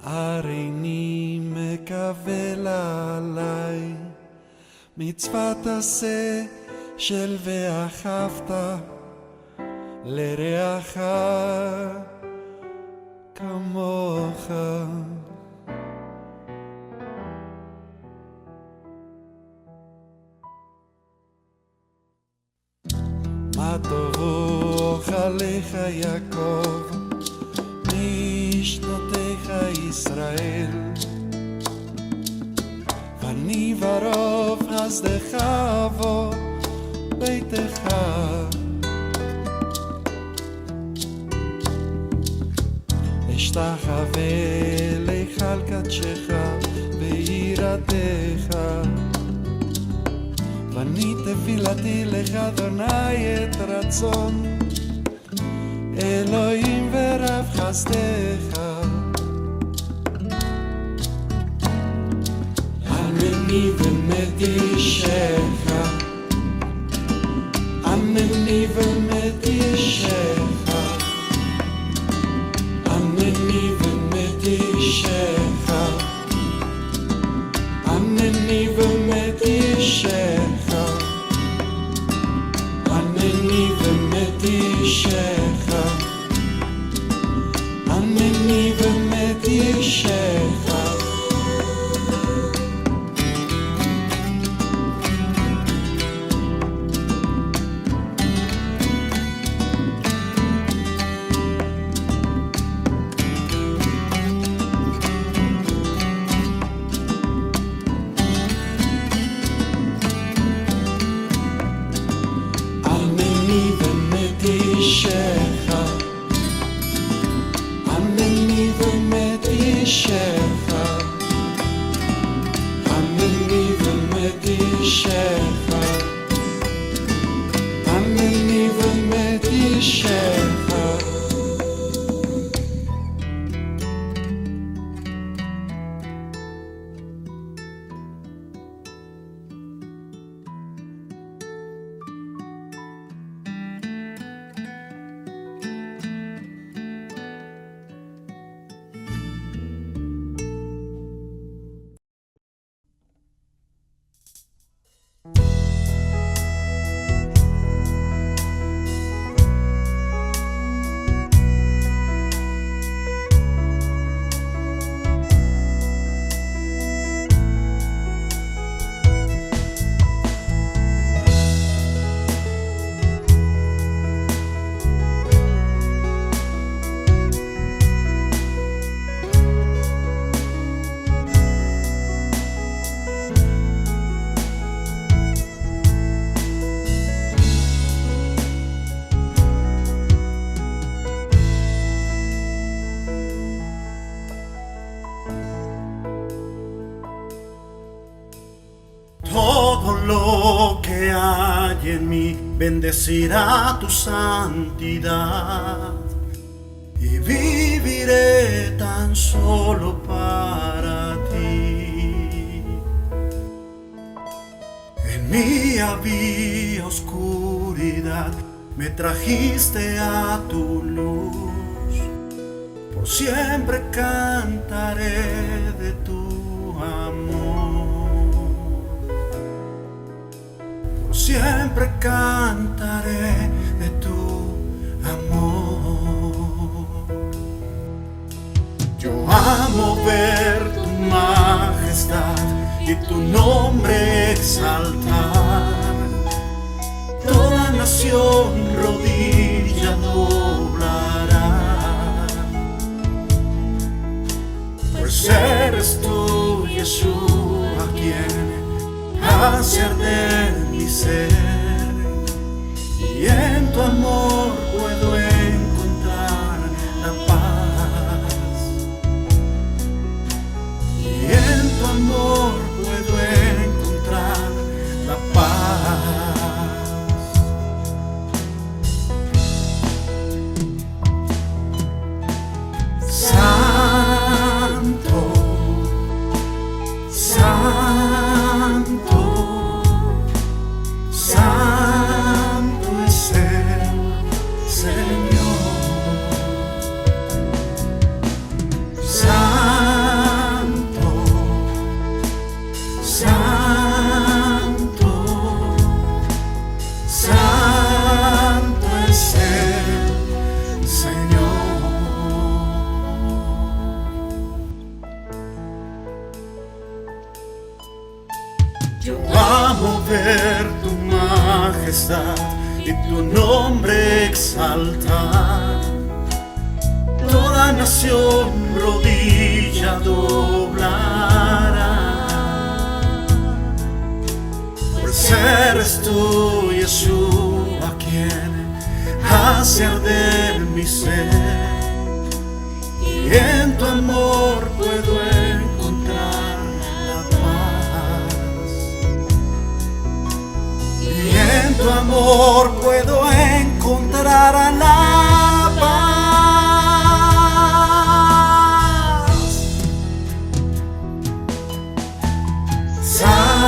הריני מקבל עליי מצוות עשה של ואהבת לרעך כמוך. מה טובו אוכליך יעקב משנותיך ישראל, ואני ברוב חסדך אבוא ביתך. אשתחווה להיכל קדשך ביראתך, ואני תפילתי לך אדוני את רצון אלוהים ורב חסדך. ענני ומתישך, ענני ומתישך, ענני ומתישך, ענני ומתישך, ענני ומתישך, ענני ומתישך. Todo lo que hay en mí bendecirá tu santidad, y viviré tan solo para ti. En mí había oscuridad, me trajiste a tu luz, por siempre cantaré de tu amor. Siempre cantaré de tu amor. Yo amo ver tu majestad y tu nombre exaltar. Toda nación rodilla doblará, pues eres tú, Yeshua, quien hace arder mi ser, y en tu amor puedo encontrar la paz, y en tu amor puedo encontrar la paz. Santo, Santo, Santo es Él. Yo amo ver tu majestad y tu nombre exaltar. Toda nación rodilla doblará, pues eres tú, Yeshua, quien hace arder mi ser, y en tu amor puedo encontrar la paz, y en tu amor puedo encontrar a la paz. Santo,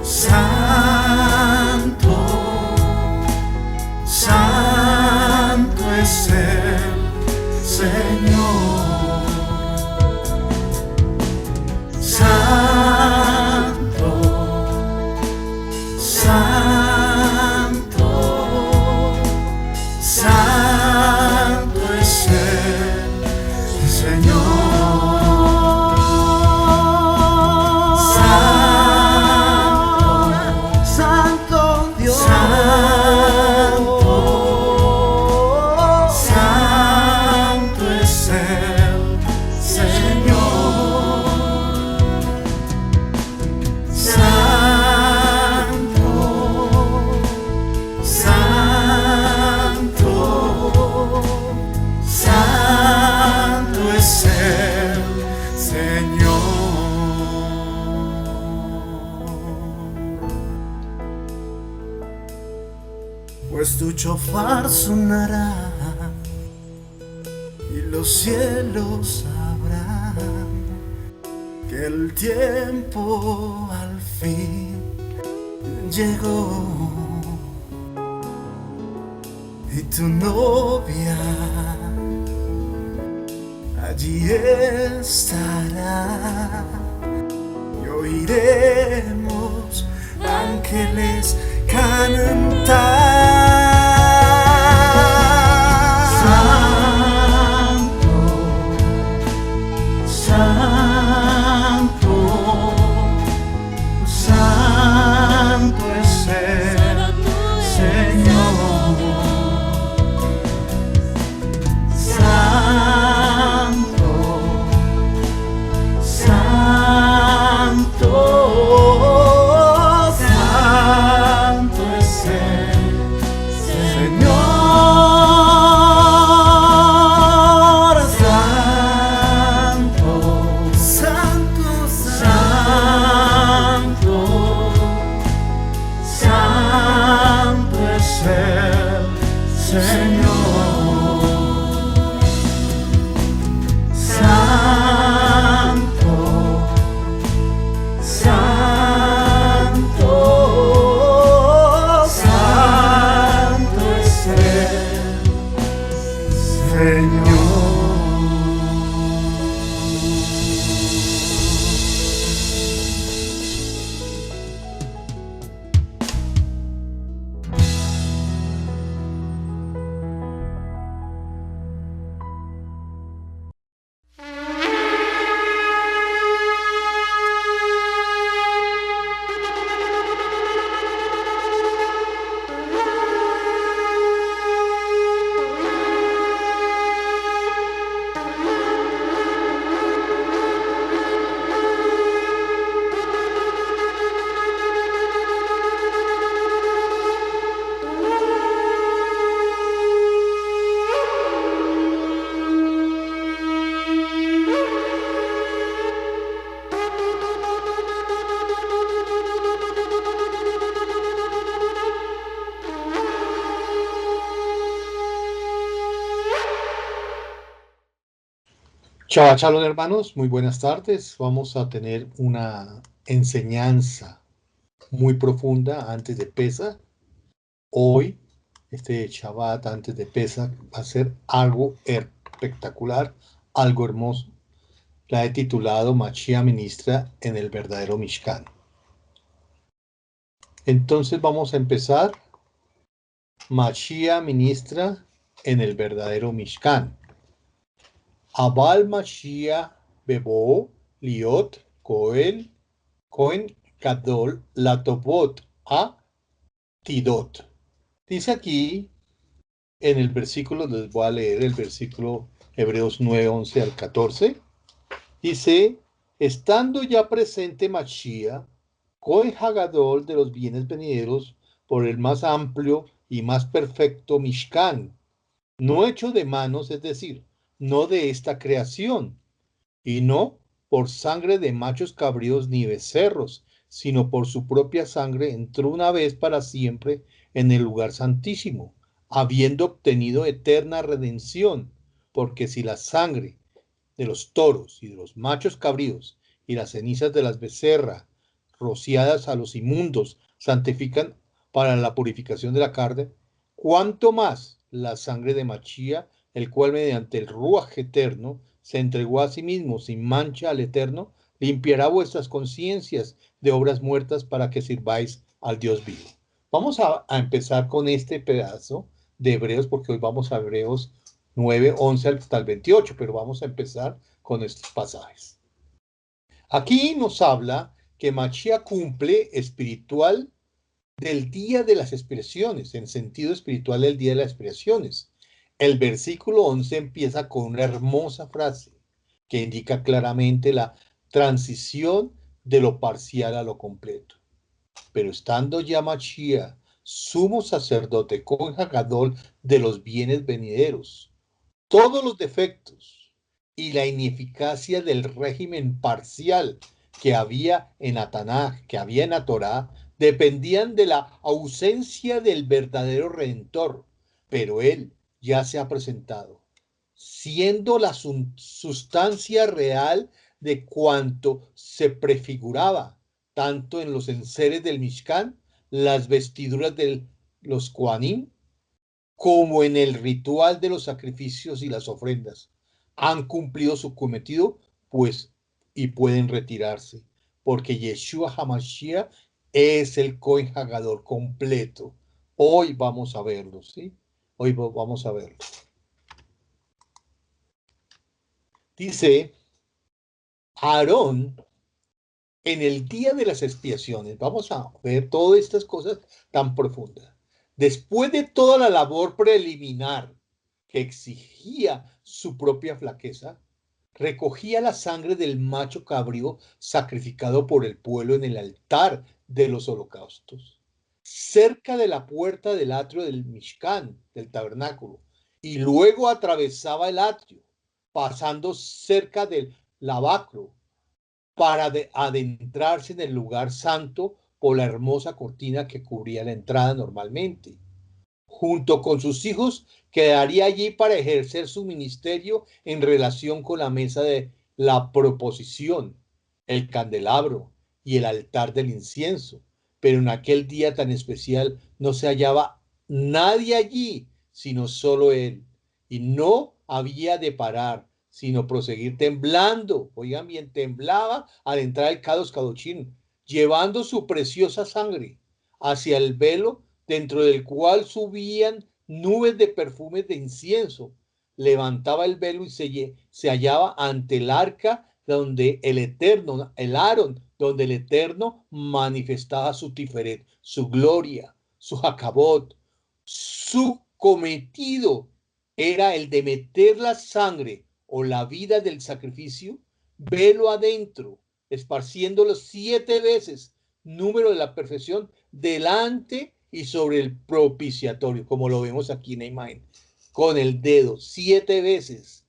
santo, santo es el Señor. Santo, santo, santo es el Señor. Pues tu chofar sonará y los cielos sabrán que el tiempo al fin llegó, y tu novia allí estará, y oiremos ángeles cantar. Santo, santo, santo es el Señor. Santo, santo, santo es el Señor. Santo, santo, santo, santo es el Señor. Santo, santo, santo es el Señor. Shabbat Shalom, hermanos, muy buenas tardes. Vamos a tener una enseñanza muy profunda antes de Pesaj. Hoy, este Shabbat antes de Pesaj va a ser algo espectacular, algo hermoso. La he titulado Mashiach ministra en el verdadero Mishkan. Entonces vamos a empezar. Mashiach ministra en el verdadero Mishkan. Abal Mashiach bebo liot Cohen Gadol Latobot a Tidot. Dice aquí en el versículo, les voy a leer el versículo Hebreos 9, 11 al 14. Dice, estando ya presente Mashiach, Cohen Hagadol de los bienes venideros, por el más amplio y más perfecto Mishkan, no hecho de manos, es decir, no de esta creación, y no por sangre de machos cabríos ni becerros, sino por su propia sangre entró una vez para siempre en el lugar santísimo, habiendo obtenido eterna redención, porque si la sangre de los toros y de los machos cabríos y las cenizas de las becerras rociadas a los inmundos santifican para la purificación de la carne, cuánto más la sangre de Machía, el cual mediante el Ruaj eterno se entregó a sí mismo sin mancha al Eterno, limpiará vuestras conciencias de obras muertas para que sirváis al Dios vivo. Vamos a empezar con este pedazo de Hebreos, porque hoy vamos a Hebreos 9, 11 hasta el 28, pero vamos a empezar con estos pasajes. Aquí nos habla que Mashiach cumple espiritual del día de las expiaciones, en sentido espiritual del día de las expiaciones. El versículo 11 empieza con una hermosa frase que indica claramente la transición de lo parcial a lo completo. Pero estando ya Mashiach, sumo sacerdote Cohen Hagadol de los bienes venideros, todos los defectos y la ineficacia del régimen parcial que había en Tanaj, que había en la Torá, dependían de la ausencia del verdadero Redentor, pero él ya se ha presentado, siendo la sustancia real de cuanto se prefiguraba, tanto en los enseres del Mishkan, las vestiduras de los Kohanim, como en el ritual de los sacrificios y las ofrendas. Han cumplido su cometido, pues, y pueden retirarse, porque Yeshua HaMashiach es el Cohen Hagadol completo. Hoy vamos a verlo, ¿sí? Hoy vamos a verlo. Dice Aarón, en el día de las expiaciones, vamos a ver todas estas cosas tan profundas. Después de toda la labor preliminar que exigía su propia flaqueza, recogía la sangre del macho cabrío sacrificado por el pueblo en el altar de los holocaustos, cerca de la puerta del atrio del Mishkan, del tabernáculo, y luego atravesaba el atrio, pasando cerca del lavacro, para adentrarse en el lugar santo por la hermosa cortina que cubría la entrada normalmente. Junto con sus hijos, quedaría allí para ejercer su ministerio en relación con la mesa de la proposición, el candelabro y el altar del incienso. Pero en aquel día tan especial no se hallaba nadie allí, sino solo él. Y no había de parar, sino proseguir temblando. Oigan bien, temblaba al entrar el Kadosh Kadoshim, llevando su preciosa sangre hacia el velo, dentro del cual subían nubes de perfumes de incienso. Levantaba el velo y se hallaba ante el arca donde el Eterno, el Aarón, donde el Eterno manifestaba su tiferet, su gloria, su jacabot. Su cometido era el de meter la sangre o la vida del sacrificio, velo adentro, esparciéndolo 7 veces, número de la perfección, delante y sobre el propiciatorio, como lo vemos aquí en la imagen, con el dedo 7 veces.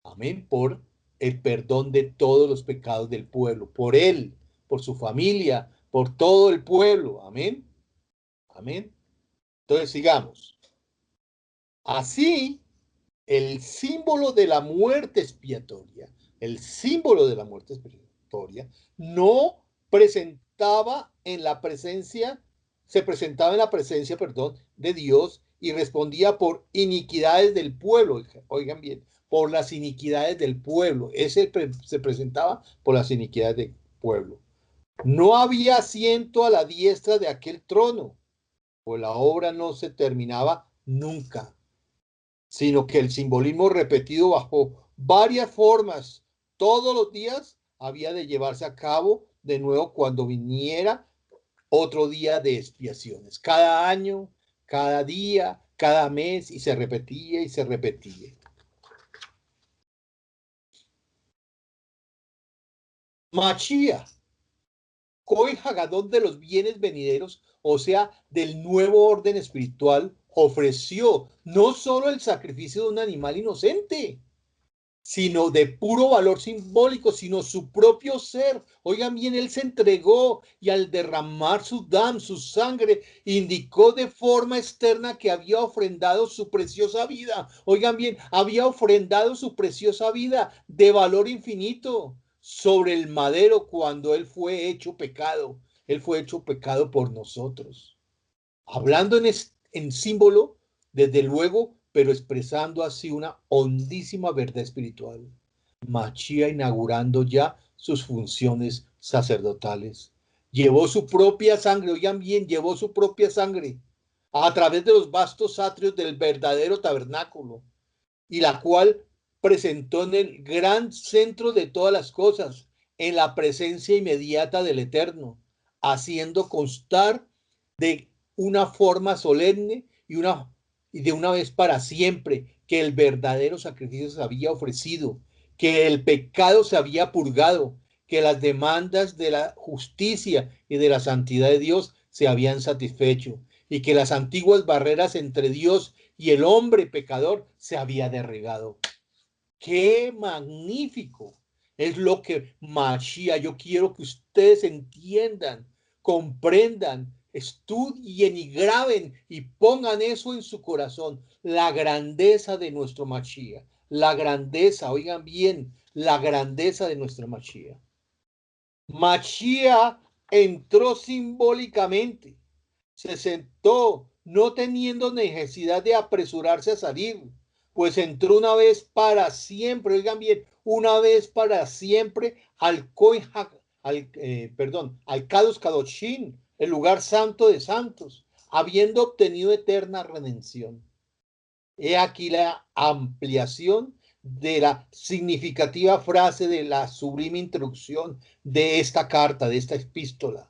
Amén, por el perdón de todos los pecados del pueblo, por él, por su familia, por todo el pueblo. Amén. Amén. Entonces sigamos. Así, el símbolo de la muerte expiatoria, el símbolo de la muerte expiatoria, no presentaba en la presencia, se presentaba en la presencia, perdón, de Dios y respondía por iniquidades del pueblo. Oigan bien, por las iniquidades del pueblo. Se presentaba por las iniquidades del pueblo. No había asiento a la diestra de aquel trono, pues la obra no se terminaba nunca, sino que el simbolismo repetido bajo varias formas todos los días había de llevarse a cabo de nuevo cuando viniera otro día de expiaciones. Cada año, cada día, cada mes, y se repetía y se repetía. Mashiach, Cohen Hagadol de los bienes venideros, o sea, del nuevo orden espiritual, ofreció no solo el sacrificio de un animal inocente, sino de puro valor simbólico, sino su propio ser. Oigan bien, él se entregó y al derramar su dam, su sangre, indicó de forma externa que había ofrendado su preciosa vida. Oigan bien, había ofrendado su preciosa vida de valor infinito sobre el madero cuando él fue hecho pecado. Él fue hecho pecado por nosotros. Hablando en símbolo, desde luego, pero expresando así una hondísima verdad espiritual. Mashiach inaugurando ya sus funciones sacerdotales. Llevó su propia sangre, oigan bien, llevó su propia sangre a través de los vastos atrios del verdadero tabernáculo, y la cual presentó en el gran centro de todas las cosas, en la presencia inmediata del Eterno, haciendo constar de una forma solemne y de una vez para siempre que el verdadero sacrificio se había ofrecido, que el pecado se había purgado, que las demandas de la justicia y de la santidad de Dios se habían satisfecho, y que las antiguas barreras entre Dios y el hombre pecador se había derribado. ¡Qué magnífico! Es lo que Mashiach, yo quiero que ustedes entiendan, comprendan, estudien y graben y pongan eso en su corazón, la grandeza de nuestro Mashiach, la grandeza, oigan bien, la grandeza de nuestro Mashiach. Mashiach entró simbólicamente, se sentó, no teniendo necesidad de apresurarse a salir, pues entró una vez para siempre, oigan bien, una vez para siempre al Kadosh Kadoshim, el lugar santo de santos, habiendo obtenido eterna redención. He aquí la ampliación de la significativa frase de la sublime introducción de esta carta, de esta epístola.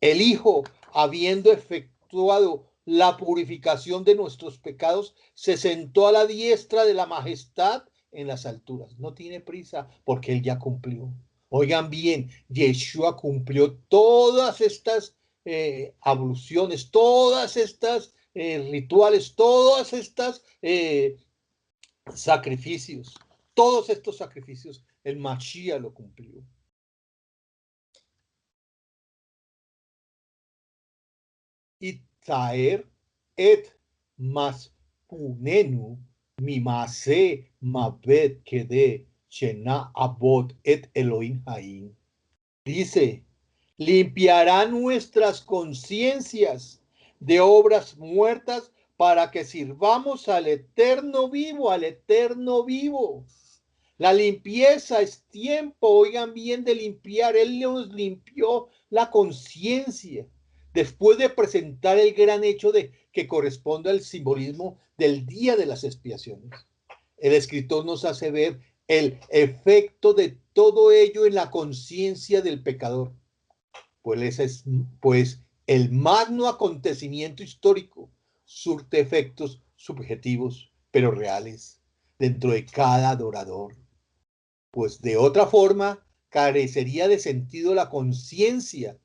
El Hijo, habiendo efectuado la purificación de nuestros pecados, se sentó a la diestra de la majestad en las alturas. No tiene prisa porque Él ya cumplió. Oigan bien, Yeshua cumplió todas estas abluciones, todas estas rituales, todas estas sacrificios, todos estos sacrificios, el Mashiach lo cumplió. Y traer et maspunenu mimase mabet kede shena abot et Elohim haim. Dice, limpiará nuestras conciencias de obras muertas para que sirvamos al eterno vivo, al eterno vivo. La limpieza es tiempo, oigan bien, de limpiar. Él nos limpió la conciencia después de presentar el gran hecho de que corresponde al simbolismo del día de las expiaciones. El escritor nos hace ver el efecto de todo ello en la conciencia del pecador. Pues el magno acontecimiento histórico surte efectos subjetivos, pero reales, dentro de cada adorador. Pues de otra forma, carecería de sentido la conciencia.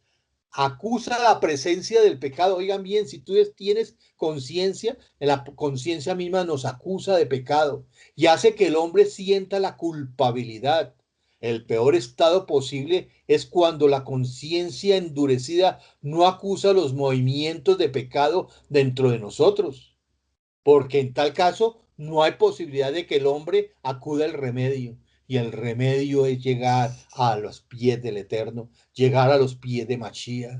Acusa la presencia del pecado. Oigan bien, si tú tienes conciencia, la conciencia misma nos acusa de pecado y hace que el hombre sienta la culpabilidad. El peor estado posible es cuando la conciencia endurecida no acusa los movimientos de pecado dentro de nosotros, porque en tal caso no hay posibilidad de que el hombre acuda al remedio. Y el remedio es llegar a los pies del Eterno, llegar a los pies de Mashiach.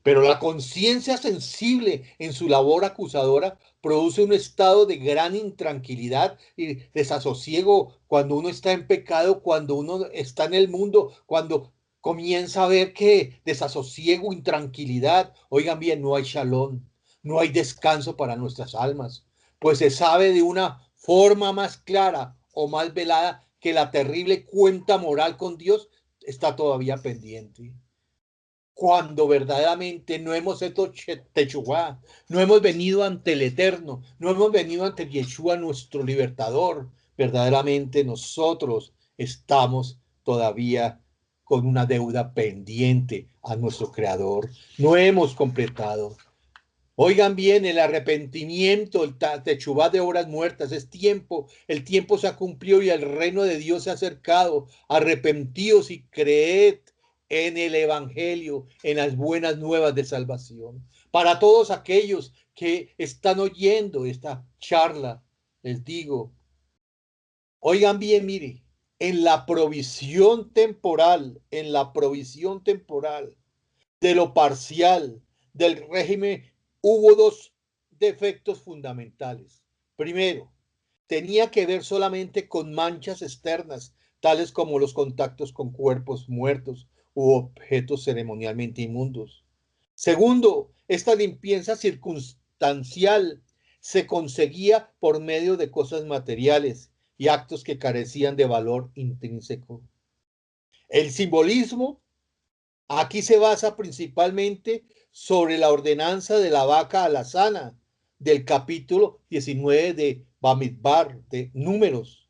Pero la conciencia sensible en su labor acusadora produce un estado de gran intranquilidad y desasosiego cuando uno está en pecado, cuando uno está en el mundo, cuando comienza a ver que desasosiego, intranquilidad. Oigan bien, no hay shalom, no hay descanso para nuestras almas, pues se sabe de una forma más clara o más velada que la terrible cuenta moral con Dios está todavía pendiente. Cuando verdaderamente no hemos hecho techubá, no hemos venido ante el Eterno, no hemos venido ante Yeshua, nuestro libertador, verdaderamente nosotros estamos todavía con una deuda pendiente a nuestro Creador. No hemos completado. Oigan bien, el arrepentimiento, el techubá de obras muertas, es tiempo, el tiempo se ha cumplido y el reino de Dios se ha acercado. Arrepentíos y creed en el Evangelio, en las buenas nuevas de salvación. Para todos aquellos que están oyendo esta charla, les digo, oigan bien, mire, en la provisión temporal de lo parcial del régimen, hubo dos defectos fundamentales. Primero, tenía que ver solamente con manchas externas, tales como los contactos con cuerpos muertos u objetos ceremonialmente inmundos. Segundo, esta limpieza circunstancial se conseguía por medio de cosas materiales y actos que carecían de valor intrínseco. El simbolismo aquí se basa principalmente sobre la ordenanza de la vaca alazana del capítulo 19 de Bamidbar, de Números,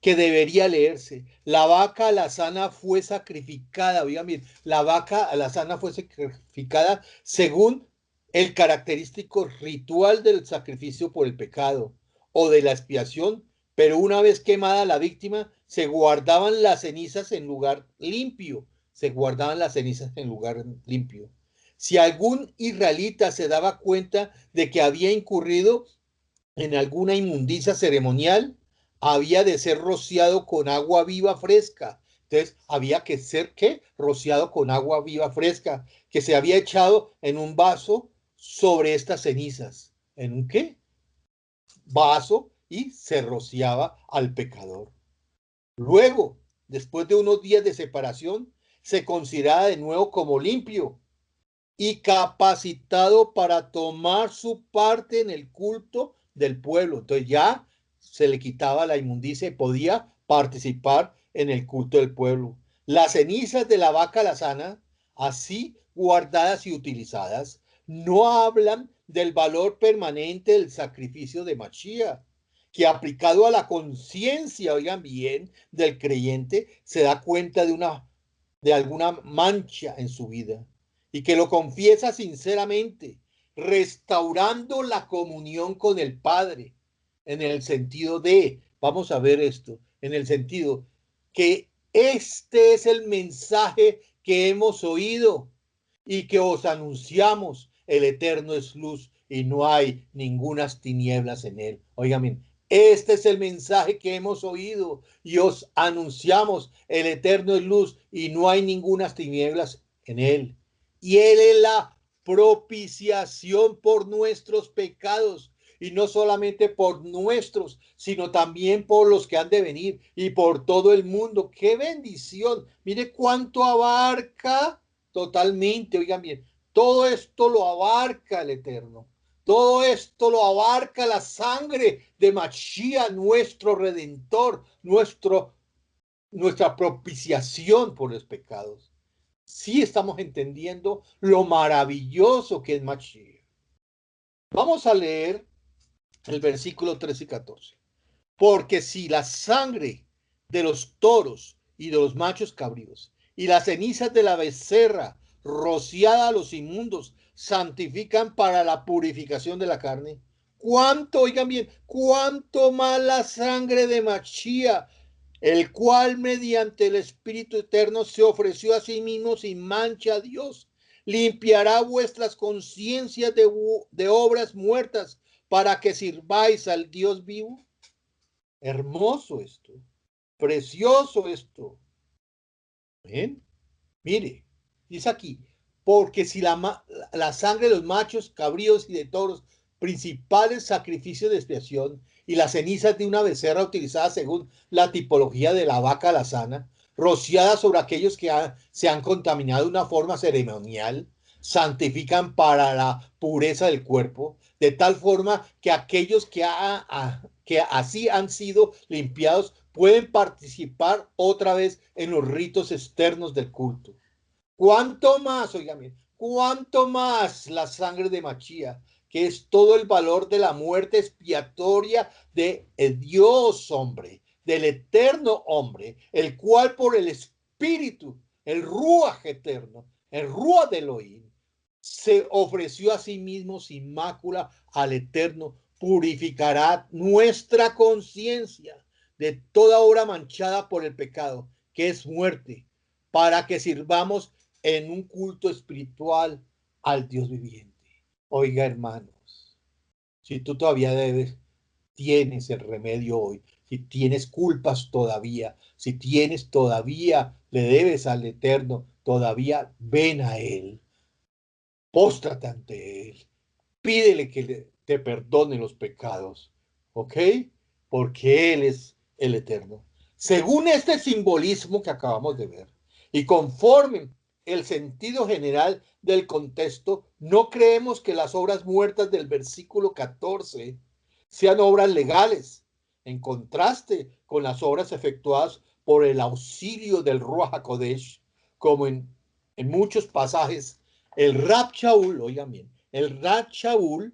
que debería leerse. La vaca alazana fue sacrificada, oigan bien, la vaca alazana fue sacrificada según el característico ritual del sacrificio por el pecado o de la expiación, pero una vez quemada la víctima, se guardaban las cenizas en lugar limpio. Si algún israelita se daba cuenta de que había incurrido en alguna inmundicia ceremonial, había de ser rociado con agua viva fresca. Entonces, había que ser, ¿qué? Rociado con agua viva fresca, que se había echado en un vaso sobre estas cenizas. ¿En un qué? Vaso, y se rociaba al pecador. Luego, después de unos días de separación, se consideraba de nuevo como limpio y capacitado para tomar su parte en el culto del pueblo. Entonces ya se le quitaba la inmundicia y podía participar en el culto del pueblo. Las cenizas de la vaca alazana, así guardadas y utilizadas, no hablan del valor permanente del sacrificio de Mashiach, que aplicado a la conciencia, oigan bien, del creyente, se da cuenta de alguna mancha en su vida y que lo confiesa sinceramente, restaurando la comunión con el Padre, en el sentido de, vamos a ver esto, en el sentido que este es el mensaje que hemos oído y que os anunciamos: el Eterno es luz y no hay ningunas tinieblas en él. Óigame, este es el mensaje que hemos oído y os anunciamos: el Eterno es luz y no hay ningunas tinieblas en él. Y él es la propiciación por nuestros pecados, y no solamente por nuestros, sino también por los que han de venir y por todo el mundo. ¡Qué bendición! Mire cuánto abarca totalmente, oigan bien, todo esto lo abarca el Eterno. Todo esto lo abarca la sangre de Mashiach, nuestro Redentor, nuestra propiciación por los pecados. Sí estamos entendiendo lo maravilloso que es Mashiach. Vamos a leer el versículo 13 y 14. Porque si la sangre de los toros y de los machos cabríos y las cenizas de la becerra rociada a los inmundos santifican para la purificación de la carne, cuánto, oigan bien, cuánto más la sangre de Mashiach, el cual mediante el Espíritu Eterno se ofreció a sí mismo sin mancha a Dios, limpiará vuestras conciencias de obras muertas para que sirváis al Dios vivo. Hermoso esto, precioso esto. ¿Ven? Mire, dice aquí, porque si la sangre de los machos, cabríos y de toros, principales sacrificios de expiación, y las cenizas de una becerra utilizada según la tipología de la vaca alazana, rociadas sobre aquellos que se han contaminado de una forma ceremonial, santifican para la pureza del cuerpo, de tal forma que aquellos que así han sido limpiados pueden participar otra vez en los ritos externos del culto. ¿Cuánto más, oigan, cuánto más la sangre de Machía, que es todo el valor de la muerte expiatoria de Dios hombre, del eterno hombre, el cual por el Espíritu, el Ruaj eterno, el Ruaj de Elohim, se ofreció a sí mismo sin mácula al Eterno, purificará nuestra conciencia de toda obra manchada por el pecado, que es muerte, para que sirvamos en un culto espiritual al Dios viviente. Oiga, hermanos, si tú todavía tienes el remedio hoy, si tienes culpas todavía, si tienes todavía, le debes al Eterno, todavía ven a Él. Póstrate ante Él, pídele que te perdone los pecados, ¿ok? Porque Él es el Eterno. Según este simbolismo que acabamos de ver, y conforme el sentido general del contexto, no creemos que las obras muertas del versículo 14 sean obras legales, en contraste con las obras efectuadas por el auxilio del Ruach HaKodesh, como en muchos pasajes el Rab Shaul, oigan bien, el Rab Shaul,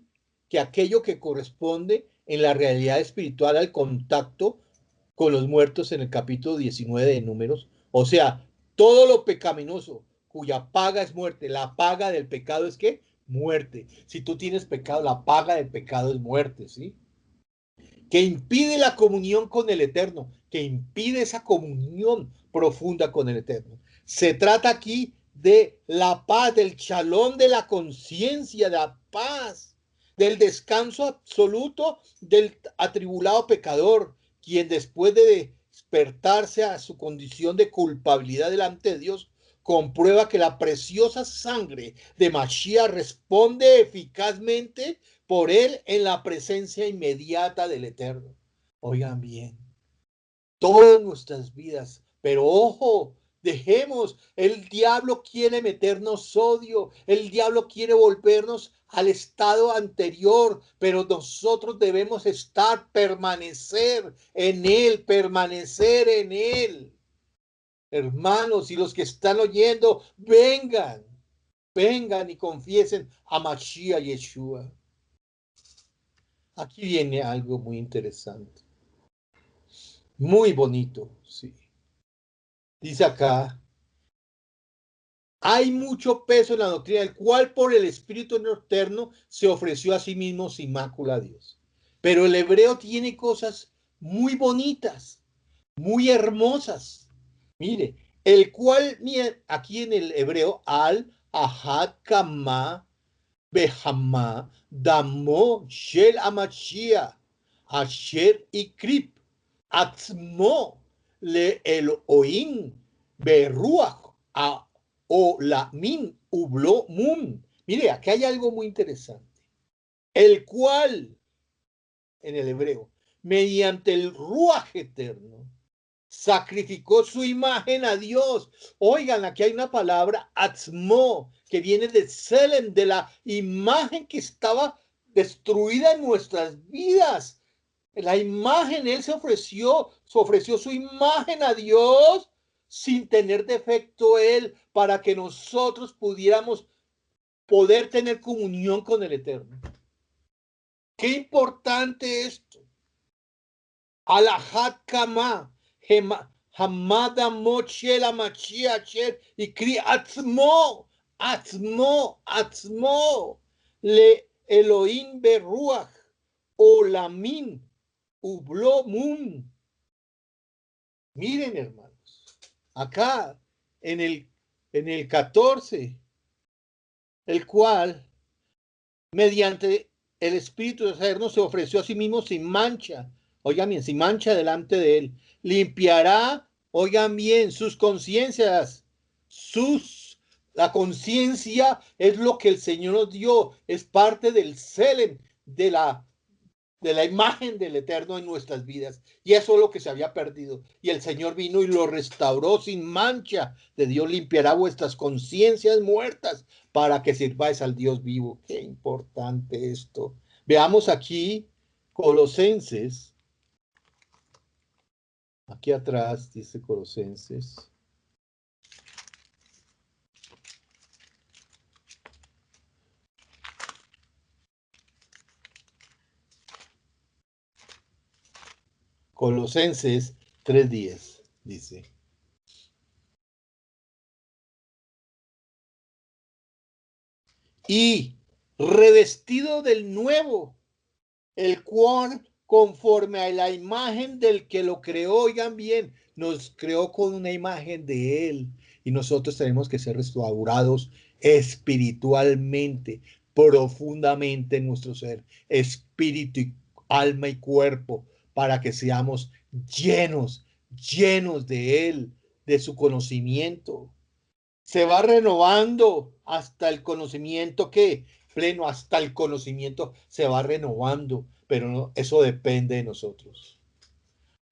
que aquello que corresponde en la realidad espiritual al contacto con los muertos en el capítulo 19 de Números, o sea, todo lo pecaminoso cuya paga es muerte, la paga del pecado es ¿qué? Muerte. Si tú tienes pecado, la paga del pecado es muerte, ¿sí? Que impide la comunión con el Eterno, que impide esa comunión profunda con el Eterno. Se trata aquí de la paz, del shalom de la conciencia, de la paz, del descanso absoluto del atribulado pecador, quien después de despertarse a su condición de culpabilidad delante de Dios, comprueba que la preciosa sangre de Mashiach responde eficazmente por él en la presencia inmediata del Eterno. Oigan bien, todas nuestras vidas, pero ojo, dejemos, el diablo quiere meternos odio, el diablo quiere volvernos al estado anterior, pero nosotros debemos permanecer en él, permanecer en él. Hermanos, y los que están oyendo, vengan y confiesen a Mashiach Yeshua. Aquí viene algo muy interesante, muy bonito, sí. Dice acá, hay mucho peso en la doctrina, el cual por el Espíritu Eterno se ofreció a sí mismo sin mácula a Dios. Pero el hebreo tiene cosas muy bonitas, muy hermosas. Mire, el cual, aquí en el hebreo, ahad, kama, behama, damo, shel amashia, asher ikrip, atzmo, le Elohim, beruach, a o la min ublo mun. Mire, aquí hay algo muy interesante. El cual, en el hebreo, mediante el ruaj eterno, sacrificó su imagen a Dios. Oigan, aquí hay una palabra, atzmo, que viene de Selem, de la imagen que estaba destruida en nuestras vidas. La imagen, él se ofreció su imagen a Dios sin tener defecto él, para que nosotros pudiéramos poder tener comunión con el Eterno. Qué importante esto. Alajat kama, hamada mochela machiacher y cri atzmo, le Elohim beruach, olamin, ublomum. Miren, hermanos, acá en el 14, el cual, mediante el Espíritu Eterno, se ofreció a sí mismo sin mancha, oigan bien, sin mancha delante de él, limpiará, oigan bien, sus conciencias, la conciencia es lo que el Señor nos dio, es parte del Selem, de la imagen del Eterno en nuestras vidas. Y eso es lo que se había perdido. Y el Señor vino y lo restauró sin mancha. De Dios limpiará vuestras conciencias muertas para que sirváis al Dios vivo. Qué importante esto. Veamos aquí Colosenses Aquí atrás dice Colosenses. Colosenses 3:10 dice. Y revestido del nuevo, el cual conforme a la imagen del que lo creó, oigan bien, nos creó con una imagen de él y nosotros tenemos que ser restaurados espiritualmente, profundamente en nuestro ser, espíritu, alma y cuerpo, para que seamos llenos de él, de su conocimiento. Se va renovando hasta el conocimiento que pleno, hasta el conocimiento se va renovando, pero no, eso depende de nosotros.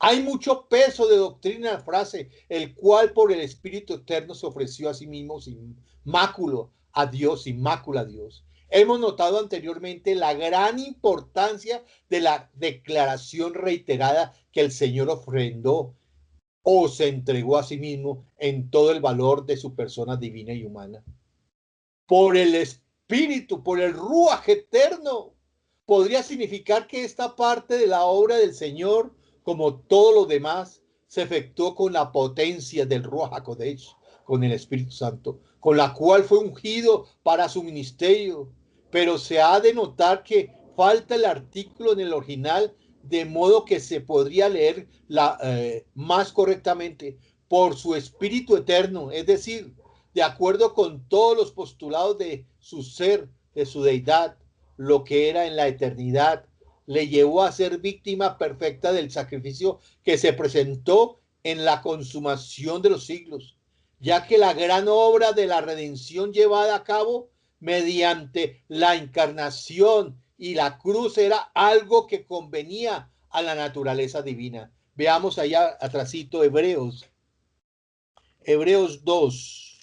Hay mucho peso de doctrina en la frase, el cual por el Espíritu Eterno se ofreció a sí mismo sin máculo a Dios, sin mácula a Dios. Hemos notado anteriormente la gran importancia de la declaración reiterada que el Señor ofrendó o se entregó a sí mismo en todo el valor de su persona divina y humana. Por el Espíritu, por el Ruaj eterno, podría significar que esta parte de la obra del Señor, como todo lo demás, se efectuó con la potencia del Ruaj HaKodesh, con el Espíritu Santo, con la cual fue ungido para su ministerio. Pero se ha de notar que falta el artículo en el original, de modo que se podría leer más correctamente por su Espíritu eterno, es decir, de acuerdo con todos los postulados de su ser, de su deidad, lo que era en la eternidad, le llevó a ser víctima perfecta del sacrificio que se presentó en la consumación de los siglos, ya que la gran obra de la redención llevada a cabo mediante la encarnación y la cruz era algo que convenía a la naturaleza divina. Veamos allá atrásito Hebreos 2,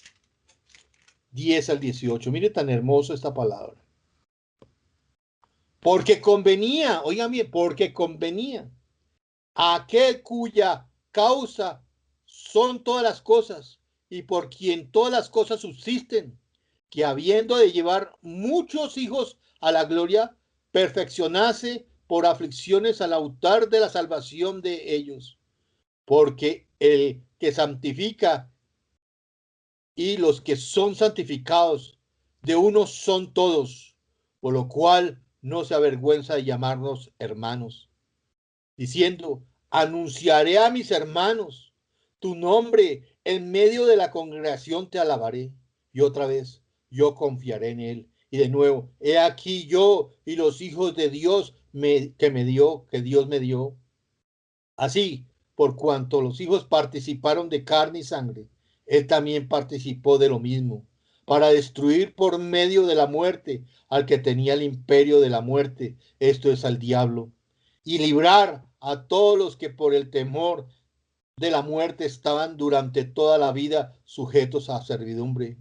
10 al 18. Mire tan hermoso esta palabra. Porque convenía, oigan bien, porque convenía a aquel cuya causa son todas las cosas y por quien todas las cosas subsisten, que habiendo de llevar muchos hijos a la gloria, perfeccionase por aflicciones al autor de la salvación de ellos. Porque el que santifica y los que son santificados de uno son todos, por lo cual no se avergüenza de llamarnos hermanos, diciendo, anunciaré a mis hermanos tu nombre, en medio de la congregación te alabaré. Y otra vez, yo confiaré en él. Y de nuevo, he aquí yo y los hijos de Dios que Dios me dio. Así, por cuanto los hijos participaron de carne y sangre, él también participó de lo mismo, para destruir por medio de la muerte al que tenía el imperio de la muerte, esto es al diablo, y librar a todos los que por el temor de la muerte estaban durante toda la vida sujetos a servidumbre.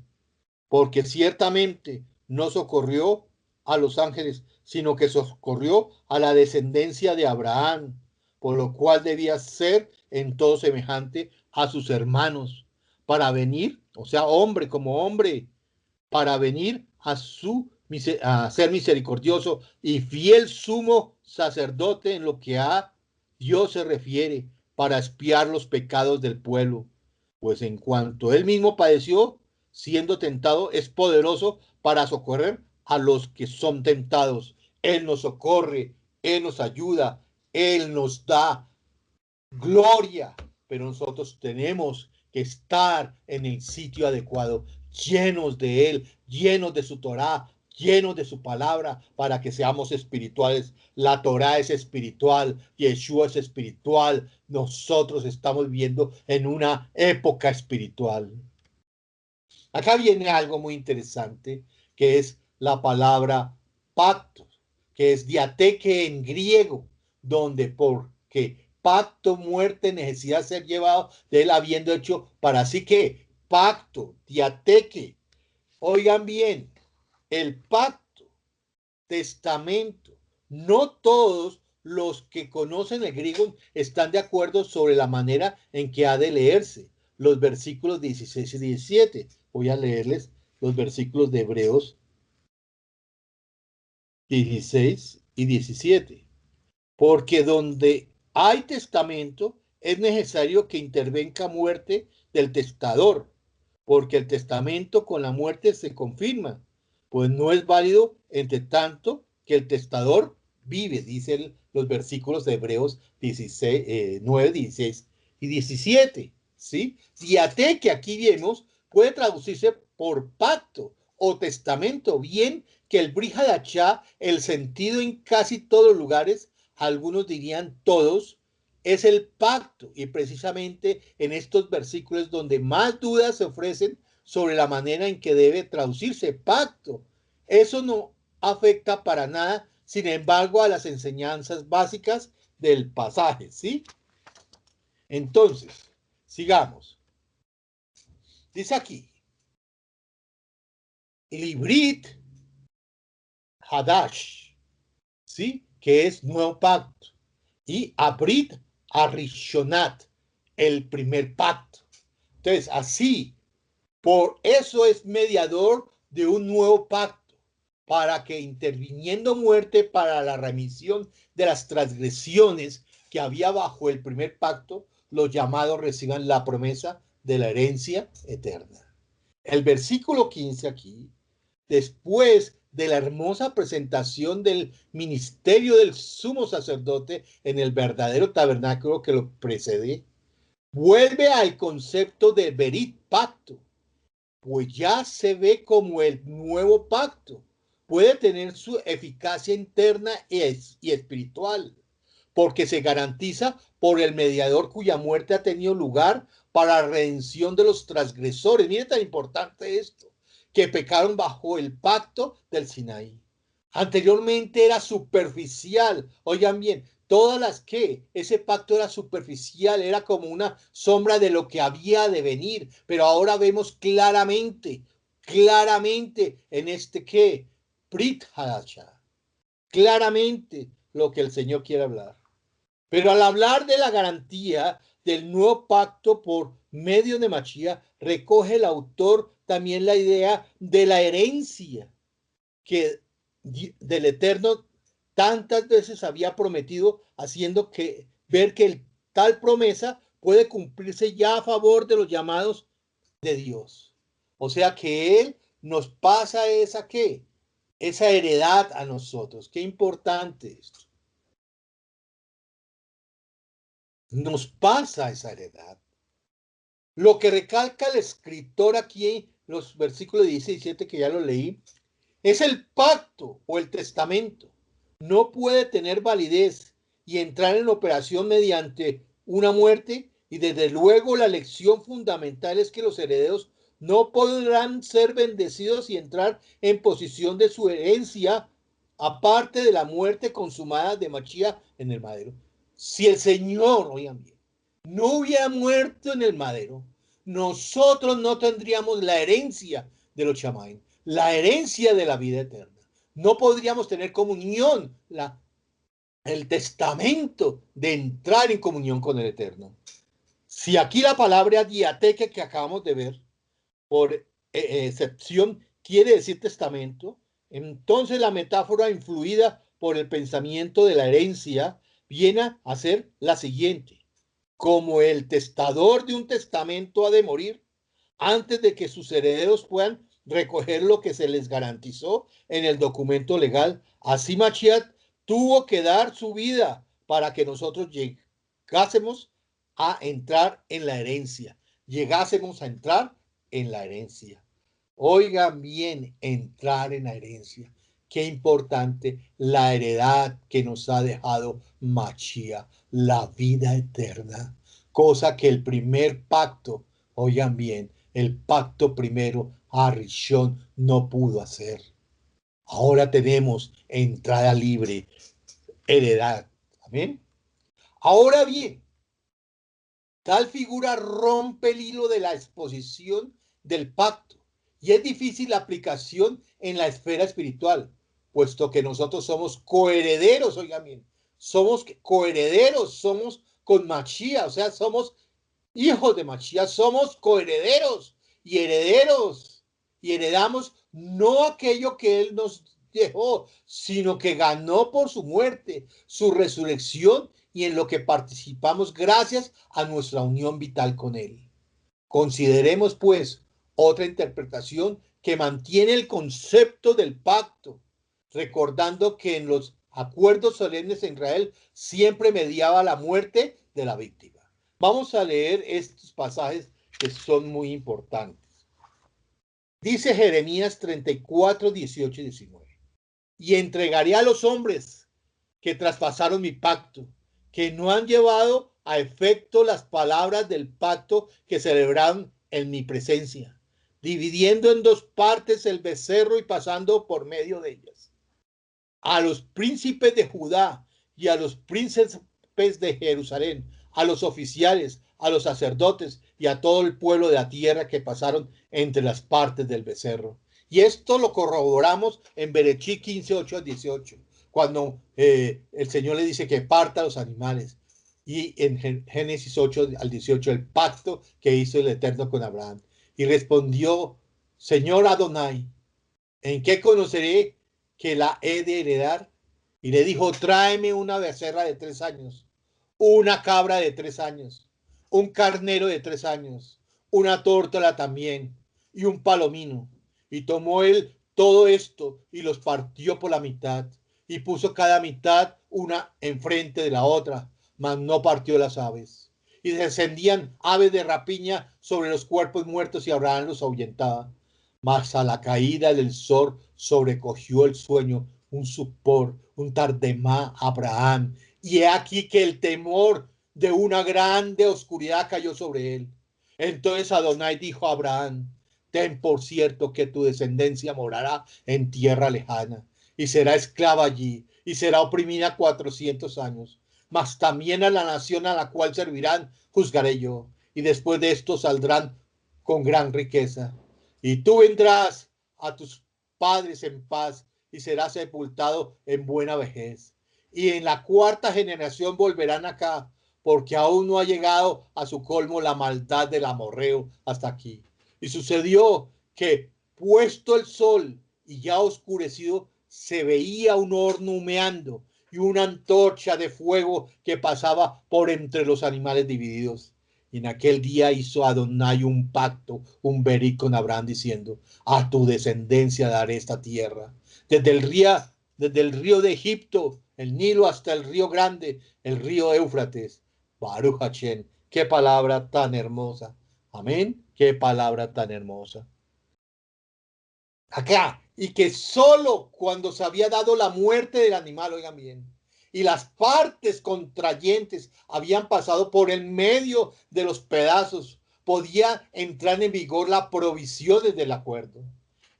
Porque ciertamente no socorrió a los ángeles, sino que socorrió a la descendencia de Abraham, por lo cual debía ser en todo semejante a sus hermanos, para venir, o sea, hombre como hombre, para venir a ser misericordioso y fiel sumo sacerdote en lo que a Dios se refiere, para expiar los pecados del pueblo. Pues en cuanto él mismo padeció, siendo tentado, es poderoso para socorrer a los que son tentados. Él nos socorre, él nos ayuda, él nos da gloria, pero nosotros tenemos que estar en el sitio adecuado, llenos de él, llenos de su Torá, llenos de su palabra, para que seamos espirituales. La Torá es espiritual, Yeshua es espiritual, nosotros estamos viviendo en una época espiritual. Acá viene algo muy interesante, que es la palabra pacto, que es diateque en griego, donde porque pacto, muerte, necesidad de ser llevado de él habiendo hecho para así que pacto, diateque. Oigan bien, el pacto, testamento, no todos los que conocen el griego están de acuerdo sobre la manera en que ha de leerse. Los versículos 16 y 17. Voy a leerles los versículos de Hebreos 16 y 17. Porque donde hay testamento, es necesario que intervenga muerte del testador, porque el testamento con la muerte se confirma, pues no es válido entre tanto que el testador vive, dicen los versículos de Hebreos 16, 9, 16 y 17. ¿Sí? Diate, que aquí vemos, puede traducirse por pacto o testamento, bien que el Brit Hadashah, el sentido en casi todos los lugares, algunos dirían todos, es el pacto, y precisamente en estos versículos donde más dudas se ofrecen sobre la manera en que debe traducirse pacto. Eso no afecta para nada, sin embargo, a las enseñanzas básicas del pasaje, ¿sí? Entonces, sigamos. Dice aquí, Librit Hadash, ¿sí? Que es nuevo pacto. Y Abrit Arishonat, el primer pacto. Entonces, así, por eso es mediador de un nuevo pacto, para que interviniendo muerte para la remisión de las transgresiones que había bajo el primer pacto, los llamados reciban la promesa de la herencia eterna. El versículo 15 aquí, después de la hermosa presentación del ministerio del sumo sacerdote en el verdadero tabernáculo que lo precede, vuelve al concepto de Berit pacto, pues ya se ve como el nuevo pacto puede tener su eficacia interna y espiritual, porque se garantiza por el mediador cuya muerte ha tenido lugar para la redención de los transgresores. Miren tan importante esto, que pecaron bajo el pacto del Sinaí. Anteriormente era superficial, oigan bien, todas las que ese pacto era superficial, era como una sombra de lo que había de venir, pero ahora vemos claramente en este que Brit Hadashah, claramente lo que el Señor quiere hablar. Pero al hablar de la garantía del nuevo pacto por medio de Mashiach, recoge el autor también la idea de la herencia que del Eterno tantas veces había prometido, haciendo que ver que tal promesa puede cumplirse ya a favor de los llamados de Dios. O sea que Él nos pasa esa heredad a nosotros. Qué importante esto. Nos pasa esa heredad. Lo que recalca el escritor aquí en los versículos 17 que ya lo leí, es el pacto o el testamento. No puede tener validez y entrar en operación mediante una muerte, y desde luego la lección fundamental es que los herederos no podrán ser bendecidos y entrar en posición de su herencia aparte de la muerte consumada de Mashiach en el madero. Si el Señor, oigan bien, no hubiera muerto en el madero, nosotros no tendríamos la herencia de los chamaín, la herencia de la vida eterna. No podríamos tener comunión, el testamento de entrar en comunión con el Eterno. Si aquí la palabra diateque que acabamos de ver, por excepción, quiere decir testamento, entonces la metáfora influida por el pensamiento de la herencia viene a ser la siguiente. Como el testador de un testamento ha de morir antes de que sus herederos puedan recoger lo que se les garantizó en el documento legal, así Mashiach tuvo que dar su vida para que nosotros llegásemos a entrar en la herencia, llegásemos a entrar en la herencia. Oigan bien, entrar en la herencia. Qué importante la heredad que nos ha dejado Mashiach, la vida eterna, cosa que el primer pacto, oigan bien, el pacto primero, Arishon, no pudo hacer. Ahora tenemos entrada libre, heredad. Amén. Ahora bien, tal figura rompe el hilo de la exposición del pacto y es difícil la aplicación en la esfera espiritual, puesto que nosotros somos coherederos, oigan bien, somos coherederos, somos con Mashiach, o sea, somos hijos de Mashiach, somos coherederos y herederos, y heredamos no aquello que Él nos dejó, sino que ganó por su muerte, su resurrección y en lo que participamos gracias a nuestra unión vital con Él. Consideremos, pues, otra interpretación que mantiene el concepto del pacto, recordando que en los acuerdos solemnes en Israel siempre mediaba la muerte de la víctima. Vamos a leer estos pasajes que son muy importantes. Dice Jeremías 34, 18 y 19. Y entregaré a los hombres que traspasaron mi pacto, que no han llevado a efecto las palabras del pacto que celebraron en mi presencia, dividiendo en dos partes el becerro y pasando por medio de ellas. A los príncipes de Judá y a los príncipes de Jerusalén, a los oficiales, a los sacerdotes y a todo el pueblo de la tierra que pasaron entre las partes del becerro. Y esto lo corroboramos en Berechí 15, 8 al 18, cuando el Señor le dice que parta los animales. Y en Génesis 8 al 18, el pacto que hizo el Eterno con Abraham. Y respondió, Señor Adonai, ¿en qué conoceré que la he de heredar? Y le dijo, tráeme una becerra de 3 años, una cabra de 3 años, un carnero de 3 años, una tórtola también, y un palomino. Y tomó él todo esto y los partió por la mitad, y puso cada mitad una enfrente de la otra, mas no partió las aves. Y descendían aves de rapiña sobre los cuerpos muertos, y Abraham los ahuyentaba. Mas a la caída del sol sobrecogió el sueño, un sopor, un tardemá a Abraham. Y he aquí que el temor de una grande oscuridad cayó sobre él. Entonces Adonai dijo a Abraham, ten por cierto que tu descendencia morará en tierra lejana, y será esclava allí, y será oprimida 400 años. Mas también a la nación a la cual servirán juzgaré yo, y después de esto saldrán con gran riqueza. Y tú vendrás a tus padres en paz, y serás sepultado en buena vejez. Y en la 4ª generación volverán acá, porque aún no ha llegado a su colmo la maldad del amorreo hasta aquí. Y sucedió que, puesto el sol y ya oscurecido, se veía un horno humeando y una antorcha de fuego que pasaba por entre los animales divididos. Y en aquel día hizo Adonai un pacto, un berit con Abraham, diciendo, a tu descendencia daré esta tierra. Desde el río de Egipto, el Nilo, hasta el río grande, el río Éufrates. Baruch Hashem, qué palabra tan hermosa. Amén, qué palabra tan hermosa. Acá, y que solo cuando se había dado la muerte del animal, oigan bien, y las partes contrayentes habían pasado por el medio de los pedazos, podía entrar en vigor la provisión del acuerdo.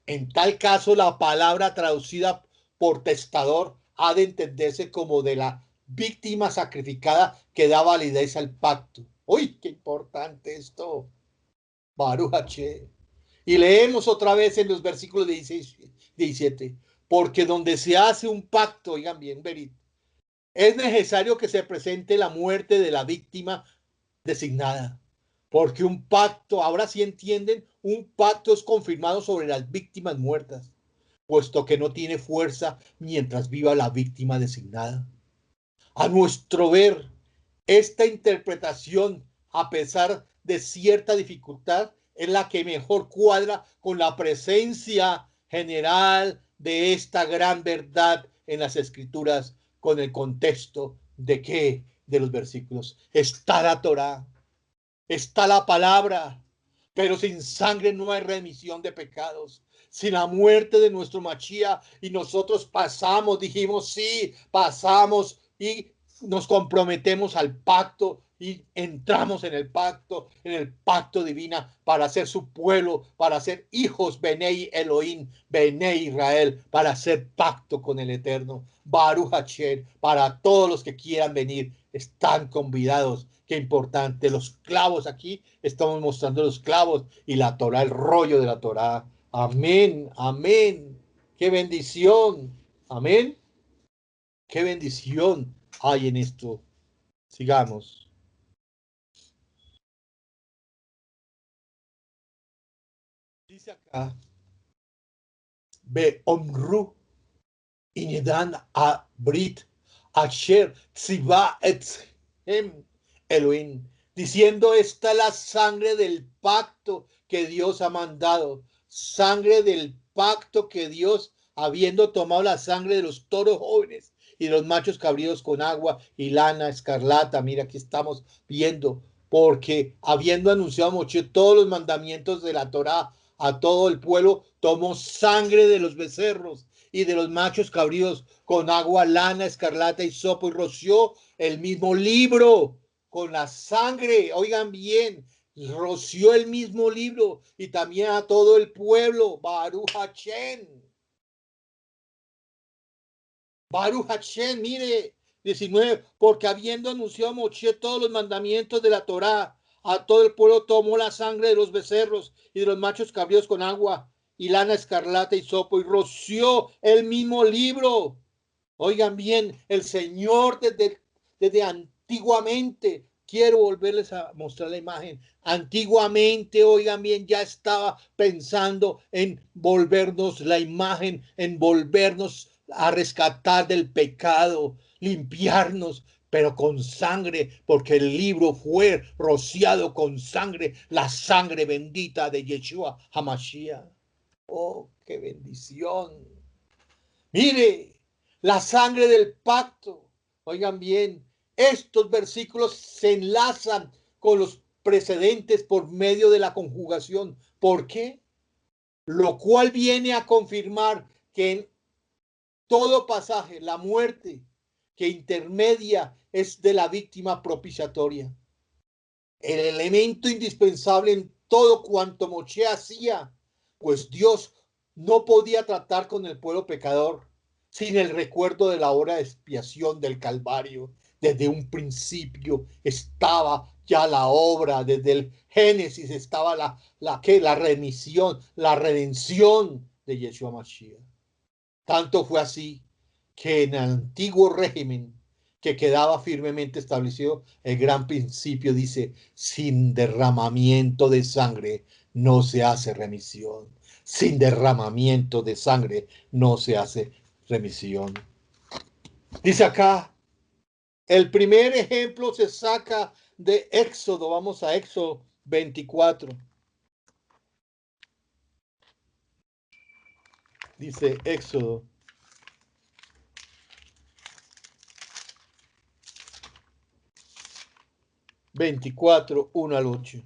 En tal caso, la palabra traducida por testador ha de entenderse como de la víctima sacrificada que da validez al pacto. ¡Uy, qué importante esto! Baruch Hashem. Y leemos otra vez en los versículos 16, 17. Porque donde se hace un pacto, oigan bien, Berit, es necesario que se presente la muerte de la víctima designada. Porque un pacto, ahora sí entienden, un pacto es confirmado sobre las víctimas muertas, puesto que no tiene fuerza mientras viva la víctima designada. A nuestro ver, esta interpretación, a pesar de cierta dificultad, es la que mejor cuadra con la presencia general de esta gran verdad en las Escrituras, con el contexto de qué, de los versículos. Está la Torá, está la palabra, pero sin sangre no hay remisión de pecados. Sin la muerte de nuestro Mashiach, y nosotros pasamos, dijimos sí, pasamos y nos comprometemos al pacto y entramos en el pacto divina para ser su pueblo, para ser hijos Benei Elohim, Benei Israel, para hacer pacto con el Eterno. Baruch Hashem, para todos los que quieran venir, están convidados. Qué importante, los clavos aquí, estamos mostrando los clavos y la Torá, el rollo de la Torá. Amén, amén. Qué bendición. Amén. Qué bendición hay en esto. Sigamos. Dice acá, Be omru inedan a Brit Asher Tziva Etchem Elohim, diciendo, esta es la sangre del pacto que Dios ha mandado, sangre del pacto que Dios, habiendo tomado la sangre de los toros jóvenes y de los machos cabríos con agua y lana escarlata. Mira, aquí estamos viendo, porque habiendo anunciado Moshe todos los mandamientos de la Torá a todo el pueblo, tomó sangre de los becerros y de los machos cabríos con agua, lana, escarlata y sopo, y roció el mismo libro con la sangre. Oigan bien, roció el mismo libro y también a todo el pueblo. Baruch Hashem. Baruch Hashem, mire, 19, porque habiendo anunciado Moshe todos los mandamientos de la Torá, a todo el pueblo tomó la sangre de los becerros y de los machos cabríos con agua y lana escarlata y sopo, y roció el mismo libro. Oigan bien, el Señor desde antiguamente, quiero volverles a mostrar la imagen, antiguamente, oigan bien, ya estaba pensando en volvernos la imagen, en volvernos a rescatar del pecado, limpiarnos, pero con sangre, porque el libro fue rociado con sangre, la sangre bendita de Yeshua HaMashiach. Oh, qué bendición. Mire, la sangre del pacto. Oigan bien, estos versículos se enlazan con los precedentes por medio de la conjugación. ¿Por qué? Lo cual viene a confirmar que en todo pasaje la muerte que intermedia es de la víctima propiciatoria. El elemento indispensable en todo cuanto Moshe hacía, pues Dios no podía tratar con el pueblo pecador sin el recuerdo de la hora de expiación del Calvario. Desde un principio estaba ya la obra, desde el Génesis estaba la remisión, la redención de Yeshua Mashiach. Tanto fue así que en el antiguo régimen que quedaba firmemente establecido, el gran principio dice, sin derramamiento de sangre no se hace remisión. Sin derramamiento de sangre no se hace remisión. Dice acá, el primer ejemplo se saca de Éxodo. Vamos a Éxodo 24. Dice Éxodo 24, 1 al 8.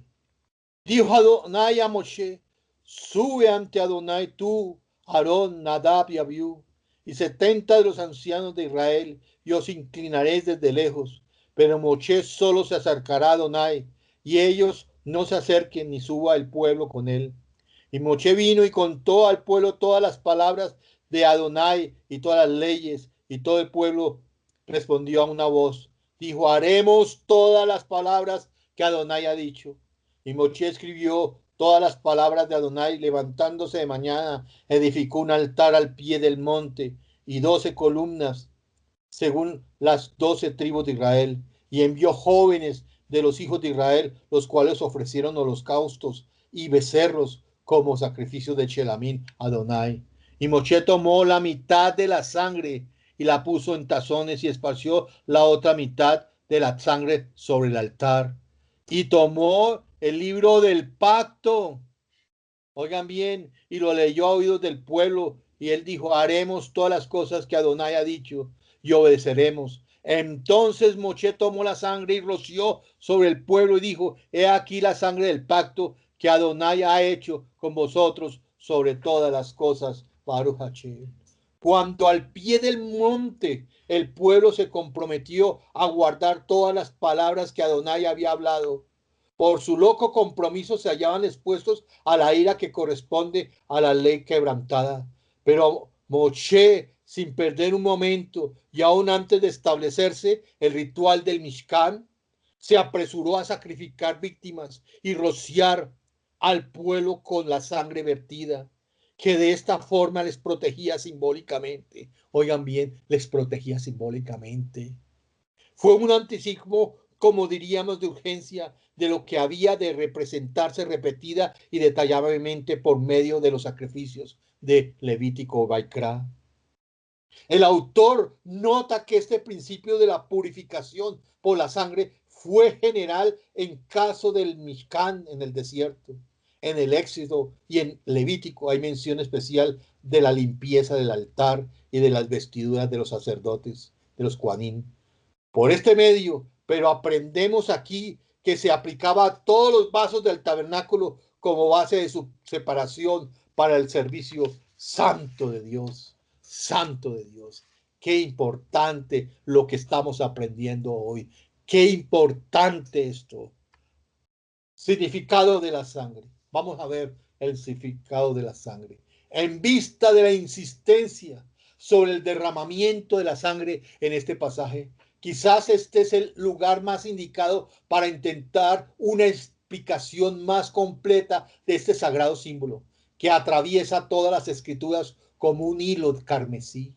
Dijo Adonai a Moshe, sube ante Adonai tú, Aarón, Nadab y Abiú, y 70 de los ancianos de Israel, y os inclinaréis desde lejos. Pero Moshe solo se acercará a Adonai, y ellos no se acerquen ni suba el pueblo con él. Y Moshe vino y contó al pueblo todas las palabras de Adonai y todas las leyes, y todo el pueblo respondió a una voz. Dijo, haremos todas las palabras que Adonai ha dicho. Y Moshe escribió todas las palabras de Adonai, levantándose de mañana, edificó un altar al pie del monte y 12 columnas, según las 12 tribus de Israel, y envió jóvenes de los hijos de Israel, los cuales ofrecieron holocaustos y becerros como sacrificio de Shelamín a Adonai. Y Moshe tomó la mitad de la sangre y la puso en tazones y esparció la otra mitad de la sangre sobre el altar. Y tomó el libro del pacto, oigan bien, y lo leyó a oídos del pueblo, y él dijo, haremos todas las cosas que Adonai ha dicho, y obedeceremos. Entonces Moshe tomó la sangre y roció sobre el pueblo, y dijo, he aquí la sangre del pacto que Adonai ha hecho con vosotros sobre todas las cosas. Baruch Hashem. Cuando al pie del monte el pueblo se comprometió a guardar todas las palabras que Adonai había hablado, por su loco compromiso se hallaban expuestos a la ira que corresponde a la ley quebrantada. Pero Moshe, sin perder un momento y aún antes de establecerse el ritual del Mishkan, se apresuró a sacrificar víctimas y rociar al pueblo con la sangre vertida, que de esta forma les protegía simbólicamente. Oigan bien, les protegía simbólicamente. Fue un anticipo, como diríamos, de urgencia de lo que había de representarse repetida y detalladamente por medio de los sacrificios de Levítico Baikra. El autor nota que este principio de la purificación por la sangre fue general en caso del Mishkan en el desierto. En el Éxodo y en Levítico hay mención especial de la limpieza del altar y de las vestiduras de los sacerdotes, de los Kohanim. Por este medio, pero aprendemos aquí que se aplicaba a todos los vasos del tabernáculo como base de su separación para el servicio santo de Dios. Santo de Dios. Qué importante lo que estamos aprendiendo hoy. Qué importante esto. Significado de la sangre. Vamos a ver el significado de la sangre. En vista de la insistencia sobre el derramamiento de la sangre en este pasaje, quizás este es el lugar más indicado para intentar una explicación más completa de este sagrado símbolo que atraviesa todas las escrituras como un hilo carmesí,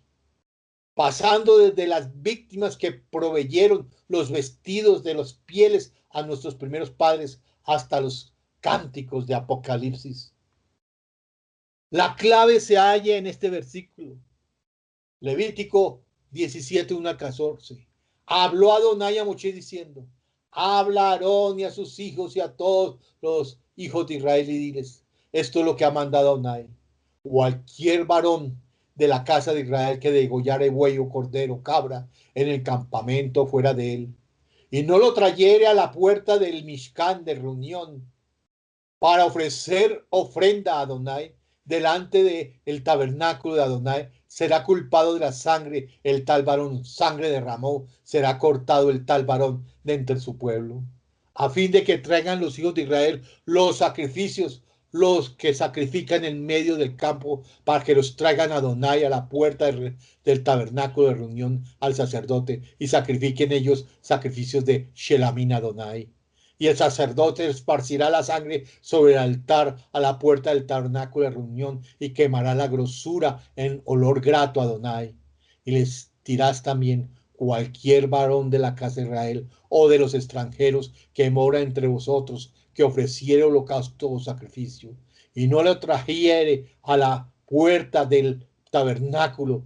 pasando desde las víctimas que proveyeron los vestidos de las pieles a nuestros primeros padres hasta los cánticos de Apocalipsis. La clave se halla en este versículo. Levítico 17, 1 al 14. Habló Adonai a Moshe diciendo: habla a Aarón y a sus hijos y a todos los hijos de Israel y diles: esto es lo que ha mandado Adonai. Cualquier varón de la casa de Israel que degollare buey o cordero, cabra, en el campamento fuera de él, y no lo trayere a la puerta del Mishkan de reunión para ofrecer ofrenda a Adonai delante del tabernáculo de Adonai, será culpado de la sangre el tal varón, sangre derramó, será cortado el tal varón de entre su pueblo, a fin de que traigan los hijos de Israel los sacrificios, los que sacrifican en medio del campo, para que los traigan a Adonai a la puerta del tabernáculo de reunión al sacerdote, y sacrifiquen ellos sacrificios de Shelamín Adonai. Y el sacerdote esparcirá la sangre sobre el altar a la puerta del tabernáculo de reunión y quemará la grosura en olor grato a Adonai. Y les dirás también: cualquier varón de la casa de Israel o de los extranjeros que mora entre vosotros, que ofreciere holocausto o sacrificio, y no lo trajere a la puerta del tabernáculo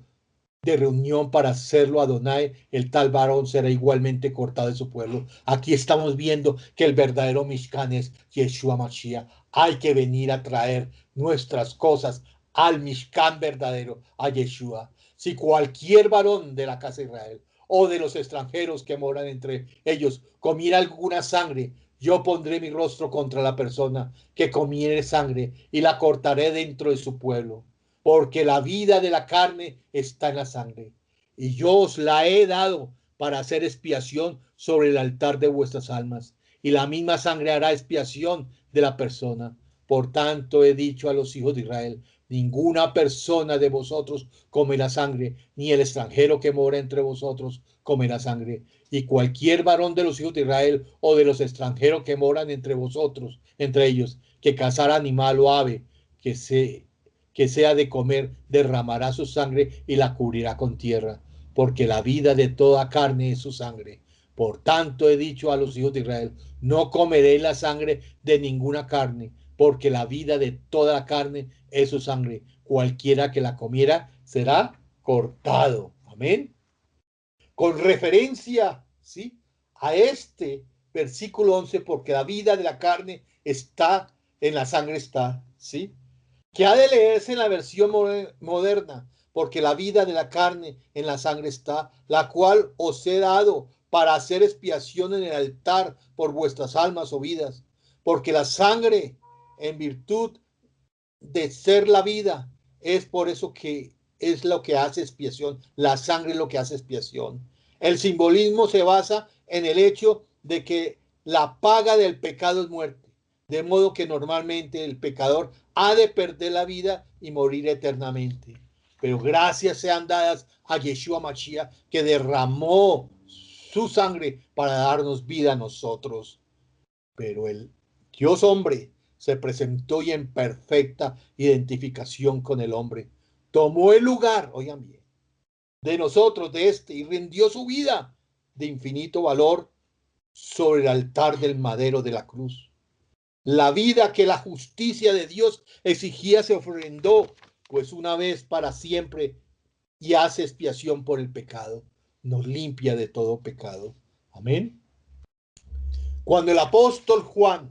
de reunión para hacerlo a Adonai, el tal varón será igualmente cortado de su pueblo. Aquí estamos viendo que el verdadero Mishkan es Yeshua Mashiach. Hay que venir a traer nuestras cosas al Mishkan verdadero, a Yeshua. Si cualquier varón de la casa de Israel o de los extranjeros que moran entre ellos comiera alguna sangre, yo pondré mi rostro contra la persona que comiere sangre y la cortaré dentro de su pueblo, porque la vida de la carne está en la sangre, y yo os la he dado para hacer expiación sobre el altar de vuestras almas, y la misma sangre hará expiación de la persona. Por tanto he dicho a los hijos de Israel: ninguna persona de vosotros comerá sangre, ni el extranjero que mora entre vosotros comerá sangre. Y cualquier varón de los hijos de Israel o de los extranjeros que moran entre vosotros, entre ellos, que cazara animal o ave, que sea de comer, derramará su sangre y la cubrirá con tierra, porque la vida de toda carne es su sangre. Por tanto he dicho a los hijos de Israel: no comeréis la sangre de ninguna carne, porque la vida de toda la carne es su sangre. Cualquiera que la comiera será cortado. Amén. Con referencia, ¿sí?, a este versículo 11, porque la vida de la carne está en la sangre está, ¿sí?, que ha de leerse en la versión moderna, porque la vida de la carne en la sangre está, la cual os he dado para hacer expiación en el altar por vuestras almas o vidas, porque la sangre, en virtud de ser la vida, es por eso que es lo que hace expiación. La sangre es lo que hace expiación. El simbolismo se basa en el hecho de que la paga del pecado es muerte, de modo que normalmente el pecador ha de perder la vida y morir eternamente. Pero gracias sean dadas a Yeshua Mashiach, que derramó su sangre para darnos vida a nosotros. Pero el Dios hombre se presentó y en perfecta identificación con el hombre tomó el lugar, oigan bien, de nosotros, de y rindió su vida de infinito valor sobre el altar del madero de la cruz. La vida que la justicia de Dios exigía se ofrendó, pues una vez para siempre, y hace expiación por el pecado. Nos limpia de todo pecado. Amén. Cuando el apóstol Juan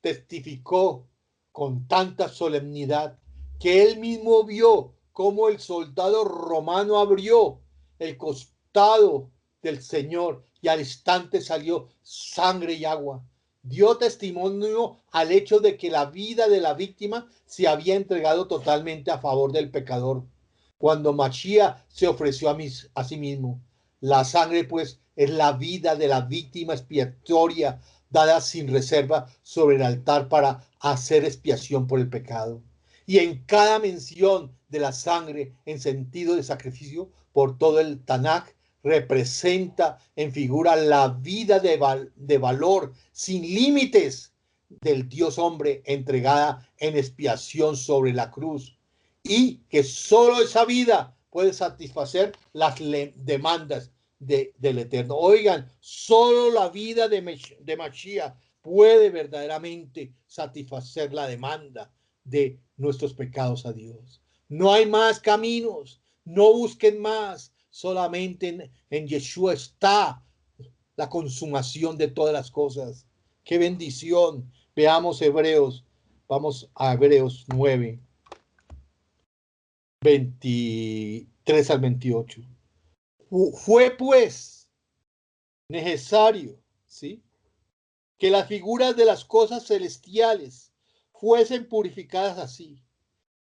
testificó con tanta solemnidad que él mismo vio cómo el soldado romano abrió el costado del Señor y al instante salió sangre y agua, dio testimonio al hecho de que la vida de la víctima se había entregado totalmente a favor del pecador. Cuando Mashiach se ofreció a sí mismo, la sangre pues es la vida de la víctima expiatoria dada sin reserva sobre el altar para hacer expiación por el pecado. Y en cada mención de la sangre en sentido de sacrificio por todo el Tanaj representa en figura la vida de valor sin límites del Dios hombre entregada en expiación sobre la cruz, y que solo esa vida puede satisfacer las demandas del Eterno. Oigan, solo la vida de Mashiach puede verdaderamente satisfacer la demanda de nuestros pecados a Dios. No hay más caminos, no busquen más, solamente en Yeshua está la consumación de todas las cosas. ¡Qué bendición! Veamos Hebreos, vamos a Hebreos 9, 23 al 28. Fue pues necesario, ¿sí?, que las figuras de las cosas celestiales fuesen purificadas así,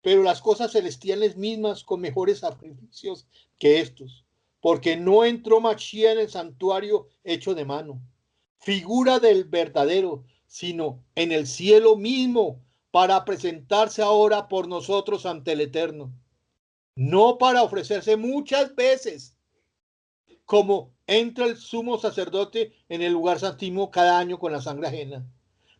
pero las cosas celestiales mismas con mejores sacrificios que estos, porque no entró Mashiach en el santuario hecho de mano, figura del verdadero, sino en el cielo mismo, para presentarse ahora por nosotros ante el Eterno, no para ofrecerse muchas veces, como entra el sumo sacerdote en el lugar santísimo cada año con la sangre ajena.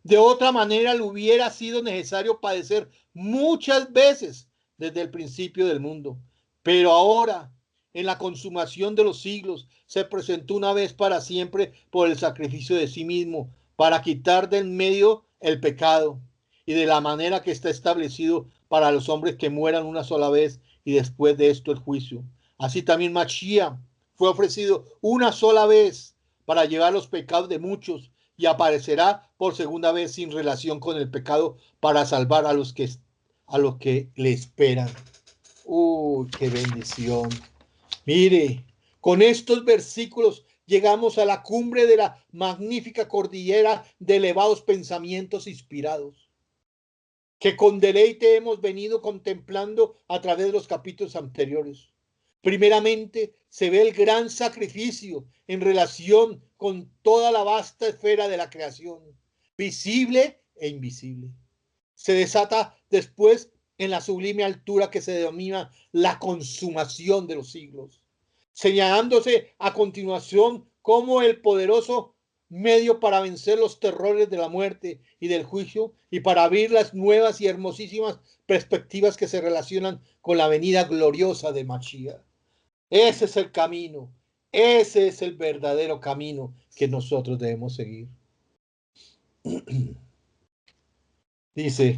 De otra manera le hubiera sido necesario padecer muchas veces desde el principio del mundo. Pero ahora, en la consumación de los siglos, se presentó una vez para siempre por el sacrificio de sí mismo, para quitar del medio el pecado, y de la manera que está establecido para los hombres que mueran una sola vez y después de esto el juicio. Así también Mashiach fue ofrecido una sola vez para llevar los pecados de muchos, y aparecerá por segunda vez sin relación con el pecado para salvar a los que le esperan. ¡Qué bendición! Mire, con estos versículos llegamos a la cumbre de la magnífica cordillera de elevados pensamientos inspirados, que con deleite hemos venido contemplando a través de los capítulos anteriores. Primeramente, se ve el gran sacrificio en relación con toda la vasta esfera de la creación, visible e invisible. Se desata después en la sublime altura que se denomina la consumación de los siglos, señalándose a continuación como el poderoso medio para vencer los terrores de la muerte y del juicio, y para abrir las nuevas y hermosísimas perspectivas que se relacionan con la venida gloriosa de Mashiach. Ese es el camino, ese es el verdadero camino que nosotros debemos seguir. Dice,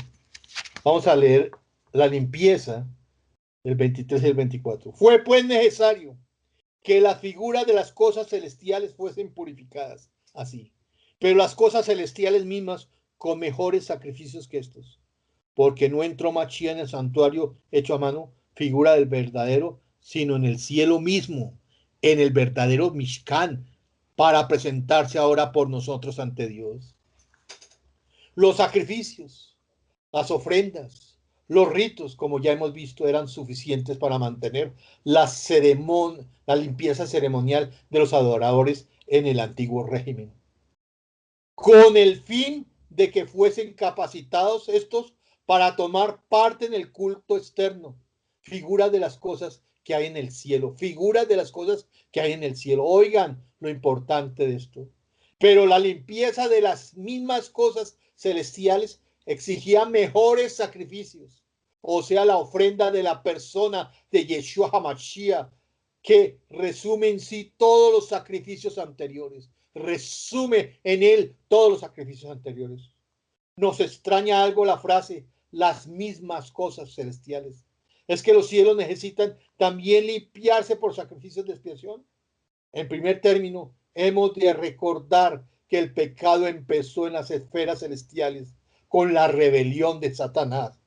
vamos a leer la limpieza del 23 y el 24. Fue pues necesario que las figuras de las cosas celestiales fuesen purificadas así, pero las cosas celestiales mismas con mejores sacrificios que estos, porque no entró Mashiach en el santuario hecho a mano, figura del verdadero, sino en el cielo mismo, en el verdadero Mishkan, para presentarse ahora por nosotros ante Dios. Los sacrificios, las ofrendas, los ritos, como ya hemos visto, eran suficientes para mantener la limpieza ceremonial de los adoradores en el antiguo régimen, con el fin de que fuesen capacitados estos para tomar parte en el culto externo, figuras de las cosas que hay en el cielo, figuras de las cosas que hay en el cielo. Oigan lo importante de esto. Pero la limpieza de las mismas cosas celestiales exigía mejores sacrificios, o sea, la ofrenda de la persona de Yeshua HaMashiach, que resume en sí todos los sacrificios anteriores. Resume en él todos los sacrificios anteriores. Nos extraña algo la frase, las mismas cosas celestiales. ¿Es que los cielos necesitan también limpiarse por sacrificios de expiación? En primer término, hemos de recordar que el pecado empezó en las esferas celestiales con la rebelión de Satanás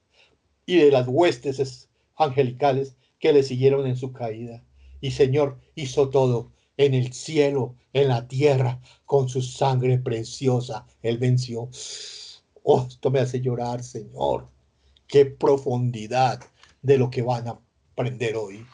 y de las huestes angelicales que le siguieron en su caída. Y Señor hizo todo en el cielo, en la tierra, con su sangre preciosa. Él venció. Oh, esto me hace llorar, Señor. Qué profundidad de lo que van a aprender hoy.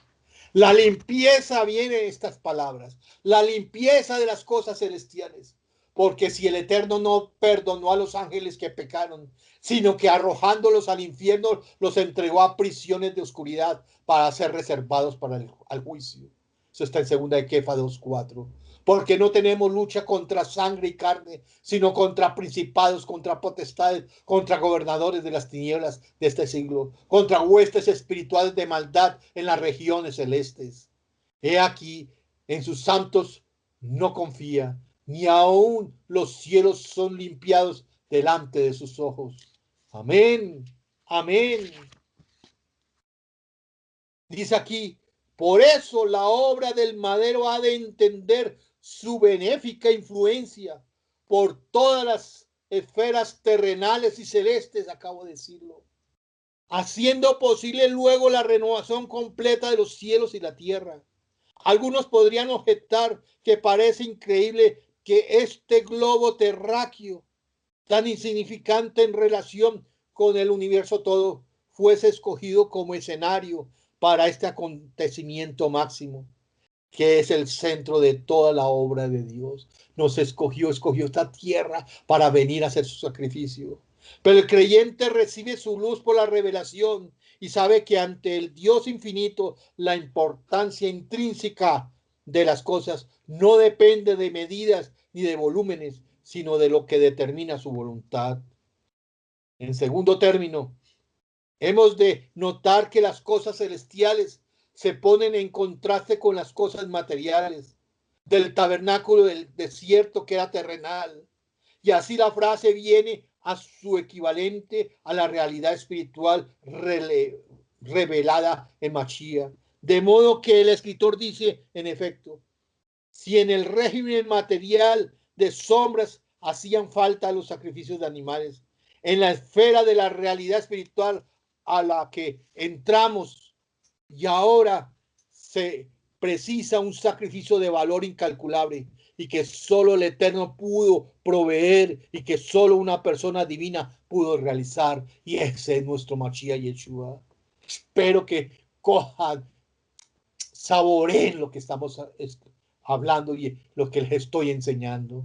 La limpieza viene de estas palabras, la limpieza de las cosas celestiales, porque si el Eterno no perdonó a los ángeles que pecaron, sino que arrojándolos al infierno los entregó a prisiones de oscuridad para ser reservados para el juicio. Eso está en 2 de Kefa 2:4. Porque no tenemos lucha contra sangre y carne, sino contra principados, contra potestades, contra gobernadores de las tinieblas de este siglo, contra huestes espirituales de maldad en las regiones celestes. He aquí, en sus santos no confía, ni aun los cielos son limpiados delante de sus ojos. Amén, amén. Dice aquí, por eso la obra del madero ha de entender su benéfica influencia por todas las esferas terrenales y celestes, acabo de decirlo, haciendo posible luego la renovación completa de los cielos y la tierra. Algunos podrían objetar que parece increíble que este globo terráqueo, tan insignificante en relación con el universo todo, fuese escogido como escenario para este acontecimiento máximo, que es el centro de toda la obra de Dios. Nos escogió esta tierra para venir a hacer su sacrificio. Pero el creyente recibe su luz por la revelación y sabe que ante el Dios infinito la importancia intrínseca de las cosas no depende de medidas ni de volúmenes, sino de lo que determina su voluntad. En segundo término, hemos de notar que las cosas celestiales se ponen en contraste con las cosas materiales del tabernáculo del desierto que era terrenal. Y así la frase viene a su equivalente a la realidad espiritual revelada en Mashiach. De modo que el escritor dice, en efecto, si en el régimen material de sombras hacían falta los sacrificios de animales, en la esfera de la realidad espiritual a la que entramos y ahora se precisa un sacrificio de valor incalculable y que solo el Eterno pudo proveer y que solo una persona divina pudo realizar, y ese es nuestro Mashiach Yeshua. Espero que cojan, saboreen lo que estamos hablando y lo que les estoy enseñando,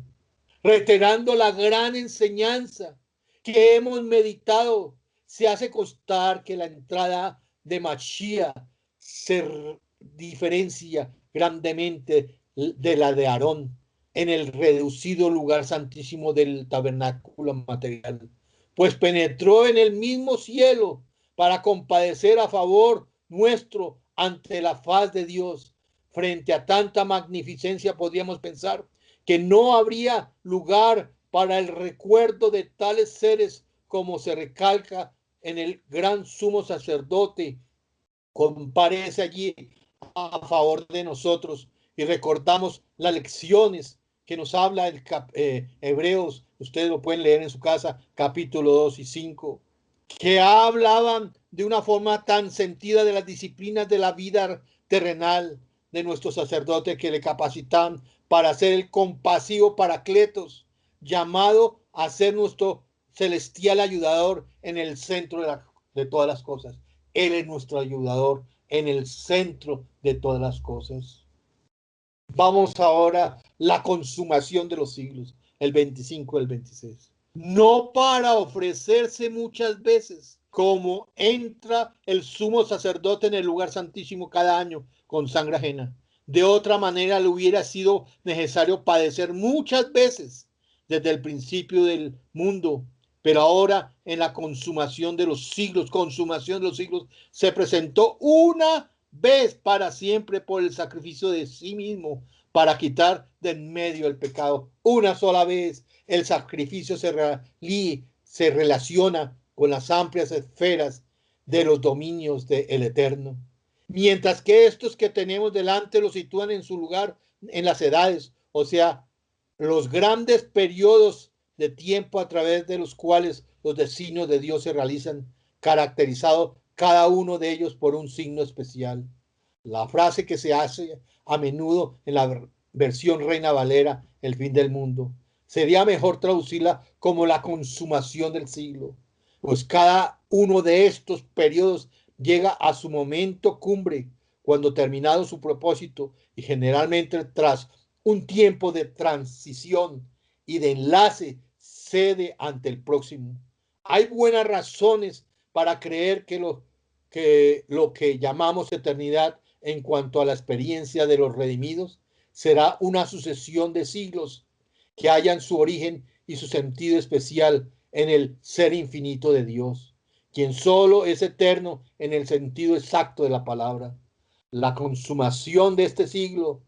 reiterando la gran enseñanza que hemos meditado. Se hace constar que la entrada de Mashiach se diferencia grandemente de la de Aarón en el reducido lugar santísimo del tabernáculo material, pues penetró en el mismo cielo para compadecer a favor nuestro ante la faz de Dios. Frente a tanta magnificencia podríamos pensar que no habría lugar para el recuerdo de tales seres como se recalca en el gran sumo sacerdote. Comparece allí a favor de nosotros y recordamos las lecciones que nos habla el Hebreos, ustedes lo pueden leer en su casa, capítulo 2 y 5, que hablaban de una forma tan sentida de las disciplinas de la vida terrenal de nuestro sacerdote que le capacitan para ser el compasivo Paracletos, llamado a ser nuestro celestial ayudador en el centro de todas las cosas. Él es nuestro ayudador en el centro de todas las cosas. Vamos ahora a la consumación de los siglos, el 25 y el 26. No para ofrecerse muchas veces, como entra el sumo sacerdote en el lugar santísimo cada año con sangre ajena. De otra manera le hubiera sido necesario padecer muchas veces desde el principio del mundo. Pero ahora en la consumación de los siglos, se presentó una vez para siempre por el sacrificio de sí mismo para quitar de en medio el pecado. Una sola vez el sacrificio se relaciona con las amplias esferas de los dominios del Eterno. Mientras que estos que tenemos delante lo sitúan en su lugar en las edades, o sea, los grandes periodos de tiempo a través de los cuales los designios de Dios se realizan, caracterizado cada uno de ellos por un signo especial. La frase que se hace a menudo en la versión Reina Valera, el fin del mundo, sería mejor traducirla como la consumación del siglo, pues cada uno de estos periodos llega a su momento cumbre cuando terminado su propósito y generalmente tras un tiempo de transición y de enlace cede ante el próximo. Hay buenas razones para creer que lo que llamamos eternidad en cuanto a la experiencia de los redimidos será una sucesión de siglos que hallan su origen y su sentido especial en el ser infinito de Dios, quien solo es eterno en el sentido exacto de la palabra. La consumación de este siglo,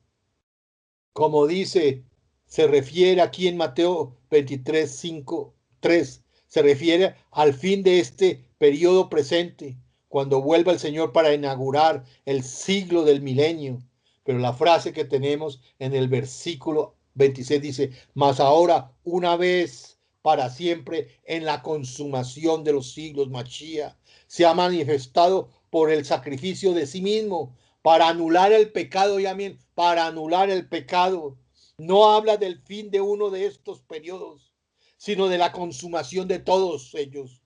como dice, se refiere aquí en Mateo 23, 5, 3, se refiere al fin de este periodo presente, cuando vuelva el Señor para inaugurar el siglo del milenio. Pero la frase que tenemos en el versículo 26 dice, mas ahora una vez para siempre en la consumación de los siglos, Mashiach, se ha manifestado por el sacrificio de sí mismo para anular el pecado, y amén, para anular el pecado. No habla del fin de uno de estos periodos, sino de la consumación de todos ellos.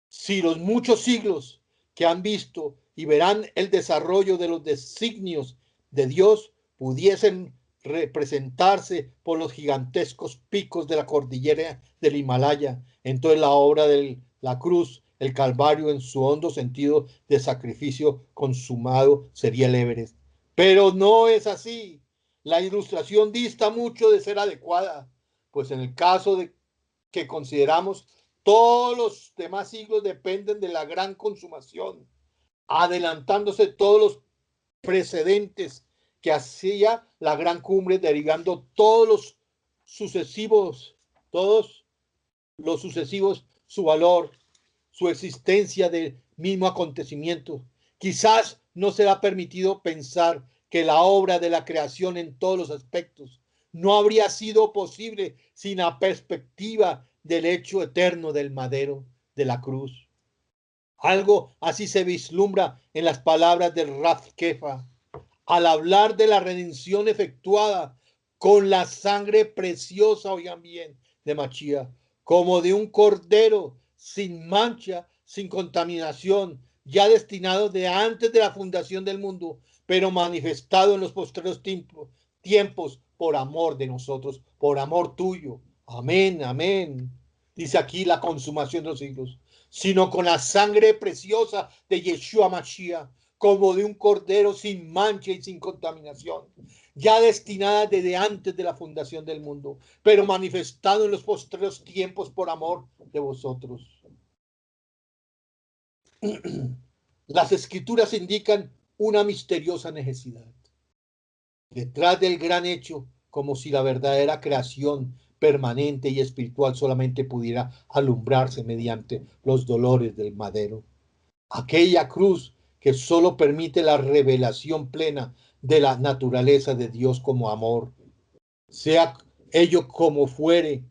Si los muchos siglos que han visto y verán el desarrollo de los designios de Dios pudiesen representarse por los gigantescos picos de la cordillera del Himalaya, entonces la obra de la cruz, el Calvario en su hondo sentido de sacrificio consumado sería el Everest. Pero no es así. La ilustración dista mucho de ser adecuada, pues en el caso de que consideramos, todos los demás siglos dependen de la gran consumación, adelantándose todos los precedentes que hacía la gran cumbre, derivando todos los sucesivos, su valor, su existencia del mismo acontecimiento. Quizás no será permitido pensar que la obra de la creación en todos los aspectos no habría sido posible sin la perspectiva del hecho eterno del madero, de la cruz. Algo así se vislumbra en las palabras del Rav Kefa al hablar de la redención efectuada con la sangre preciosa, oigan bien, de Mashiach, como de un cordero sin mancha, sin contaminación, ya destinado de antes de la fundación del mundo, pero manifestado en los postreros tiempos por amor de nosotros, por amor tuyo. Amén, amén. Dice aquí la consumación de los siglos, sino con la sangre preciosa de Yeshua Mashiach, como de un cordero sin mancha y sin contaminación, ya destinada desde antes de la fundación del mundo, pero manifestado en los postreros tiempos por amor de vosotros. Las escrituras indican una misteriosa necesidad. Detrás del gran hecho, como si la verdadera creación permanente y espiritual solamente pudiera alumbrarse mediante los dolores del madero. Aquella cruz que solo permite la revelación plena de la naturaleza de Dios como amor. Sea ello como fuere,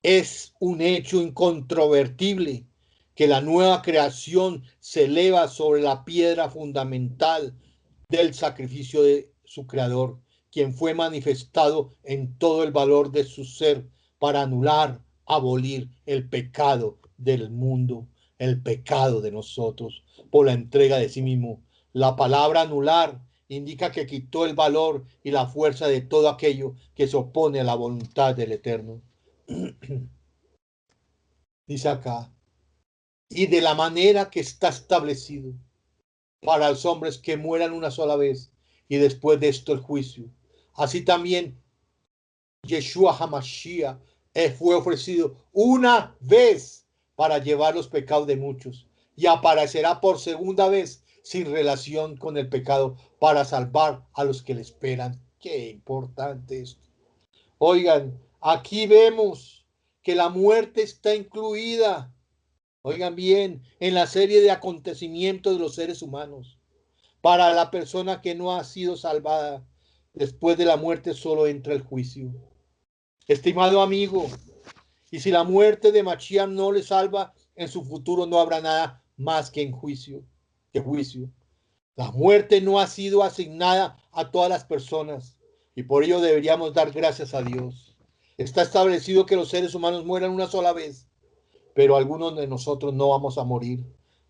es un hecho incontrovertible que la nueva creación se eleva sobre la piedra fundamental del sacrificio de su creador, quien fue manifestado en todo el valor de su ser para anular, abolir el pecado del mundo, el pecado de nosotros, por la entrega de sí mismo. La palabra anular indica que quitó el valor y la fuerza de todo aquello que se opone a la voluntad del Eterno. Dice acá, y de la manera que está establecido para los hombres que mueran una sola vez y después de esto el juicio. Así también Yeshua HaMashiach fue ofrecido una vez para llevar los pecados de muchos y aparecerá por segunda vez sin relación con el pecado para salvar a los que le esperan. Qué importante esto. Oigan, aquí vemos que la muerte está incluida, oigan bien, en la serie de acontecimientos de los seres humanos. Para la persona que no ha sido salvada, después de la muerte solo entra el juicio. Estimado amigo, y si la muerte de Mashiach no le salva, en su futuro no habrá nada más que juicio. La muerte no ha sido asignada a todas las personas y por ello deberíamos dar gracias a Dios. Está establecido que los seres humanos mueran una sola vez, pero algunos de nosotros no vamos a morir,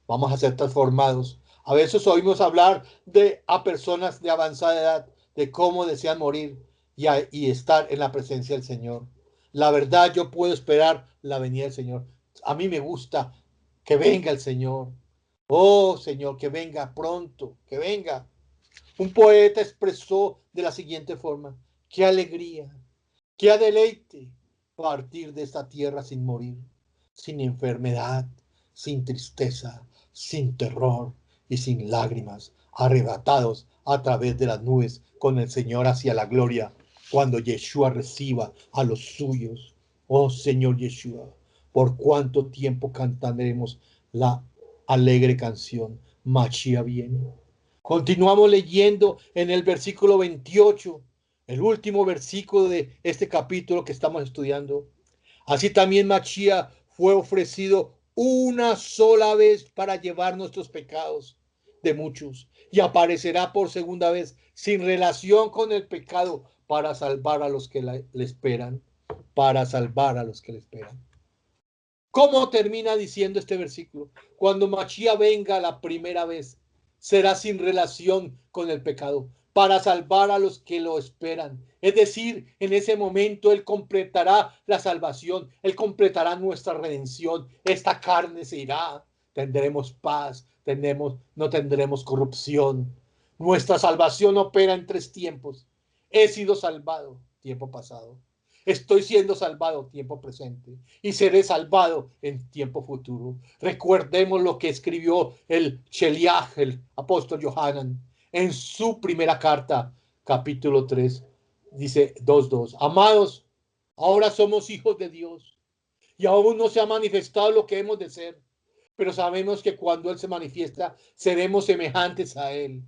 vamos a ser transformados. A veces oímos hablar a personas de avanzada edad de cómo desean morir y estar en la presencia del Señor. La verdad, yo puedo esperar la venida del Señor. A mí me gusta que venga el Señor. Oh, Señor, que venga pronto, que venga. Un poeta expresó de la siguiente forma: qué alegría, qué deleite partir de esta tierra sin morir, sin enfermedad, sin tristeza, sin terror y sin lágrimas, arrebatados a través de las nubes con el Señor hacia la gloria, cuando Yeshua reciba a los suyos. Oh Señor Yeshua, ¿por cuánto tiempo cantaremos la alegre canción Mashiach viene? Continuamos leyendo en el versículo 28, el último versículo de este capítulo que estamos estudiando. Así también Mashiach fue ofrecido una sola vez para llevar nuestros pecados de muchos y aparecerá por segunda vez sin relación con el pecado para salvar a los que le esperan, para salvar a los que le esperan. ¿Cómo termina diciendo este versículo? Cuando Mashiach venga la primera vez, será sin relación con el pecado, para salvar a los que lo esperan. Es decir, en ese momento Él completará la salvación, Él completará nuestra redención. Esta carne se irá, tendremos paz, no tendremos corrupción. Nuestra salvación opera en 3 tiempos. He sido salvado, tiempo pasado. Estoy siendo salvado, tiempo presente, y seré salvado en tiempo futuro. Recordemos lo que escribió el Sheliach, el apóstol Yohanan, en su primera carta, capítulo 3, dice 2:2. Amados, ahora somos hijos de Dios, y aún no se ha manifestado lo que hemos de ser, pero sabemos que cuando Él se manifiesta, seremos semejantes a Él,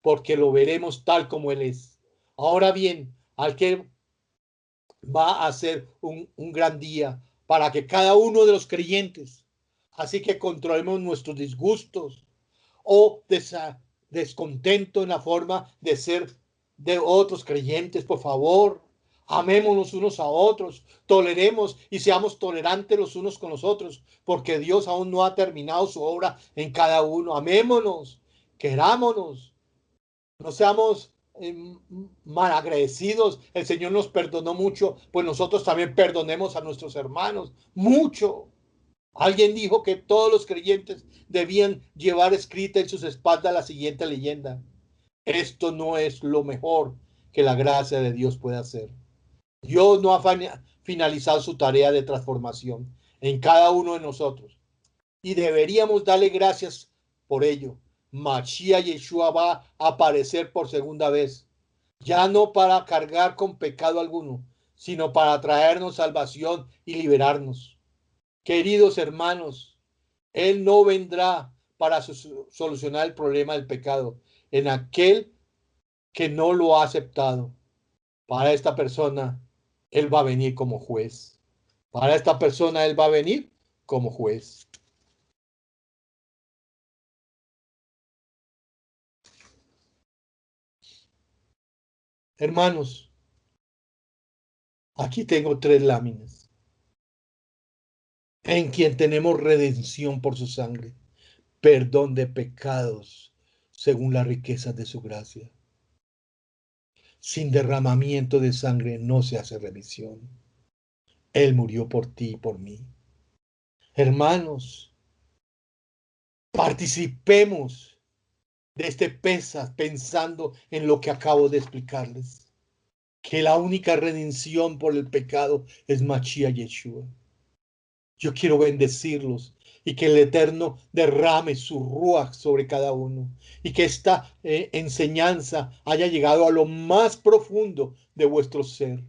porque lo veremos tal como Él es. Ahora bien, al que va a ser un gran día para que cada uno de los creyentes, así que controlemos nuestros disgustos o descontento en la forma de ser de otros creyentes. Por favor, amémonos unos a otros, toleremos y seamos tolerantes los unos con los otros, porque Dios aún no ha terminado su obra en cada uno. Amémonos, querámonos, no seamos malagradecidos. El Señor nos perdonó mucho, pues nosotros también perdonemos a nuestros hermanos mucho. Alguien dijo que todos los creyentes debían llevar escrita en sus espaldas la siguiente leyenda: esto no es lo mejor que la gracia de Dios puede hacer. Dios no ha finalizado su tarea de transformación en cada uno de nosotros y deberíamos darle gracias por ello. Mashiach Yeshua va a aparecer por segunda vez, ya no para cargar con pecado alguno, sino para traernos salvación y liberarnos. Queridos hermanos, Él no vendrá para solucionar el problema del pecado en aquel que no lo ha aceptado. Para esta persona, Él va a venir como juez. Para esta persona, Él va a venir como juez. Hermanos, aquí tengo 3 láminas en quien tenemos redención por su sangre, perdón de pecados según las riquezas de su gracia. Sin derramamiento de sangre no se hace remisión. Él murió por ti y por mí. Hermanos, participemos de este Pesaj pensando en lo que acabo de explicarles, que la única redención por el pecado es Mashiach Yeshua. Yo quiero bendecirlos y que el Eterno derrame su ruaj sobre cada uno y que esta enseñanza haya llegado a lo más profundo de vuestro ser.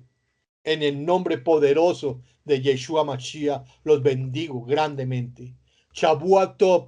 En el nombre poderoso de Yeshua Mashiach los bendigo grandemente. Shavua Tov,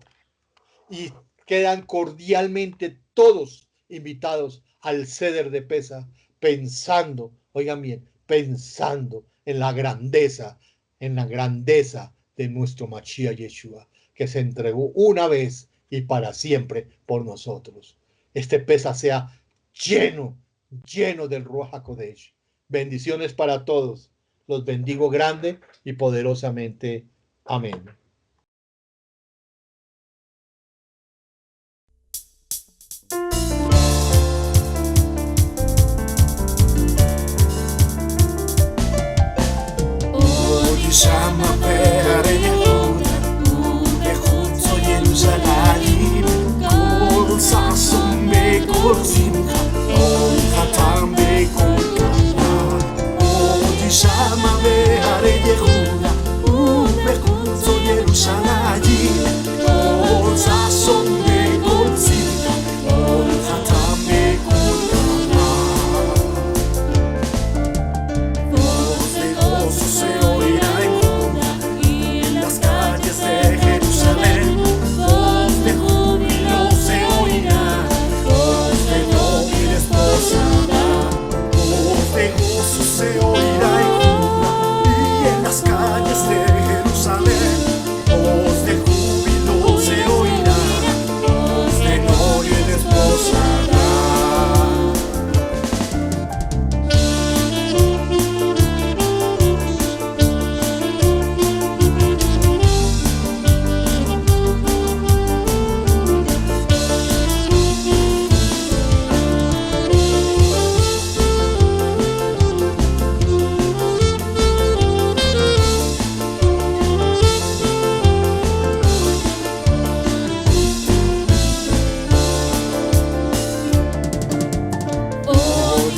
y quedan cordialmente todos invitados al ceder de Pesa, pensando, oigan bien, pensando en la grandeza de nuestro Mashiach Yeshua, que se entregó una vez y para siempre por nosotros. Este Pesa sea lleno, lleno del Ruach HaKodesh. Bendiciones para todos. Los bendigo grande y poderosamente. Amén. Shama Peare Yehuda, Yehud Yerushalayim, Kol Sasson Bekol Simcha, Kol Hatam Bekol Kana. Shama Peare Yehuda, Yehud Yerushalayim, Kol Sasson Bekol Simcha, Kol Hatam Bekol Kana. Voz de gozo se oirá de Jerusalén, voz de júbilo se oirá, voz de novia y de esposa, voz de gozo se oirá en Judá y en las calles de Jerusalén, voz de júbilo se oirá, voz de novia y de esposa.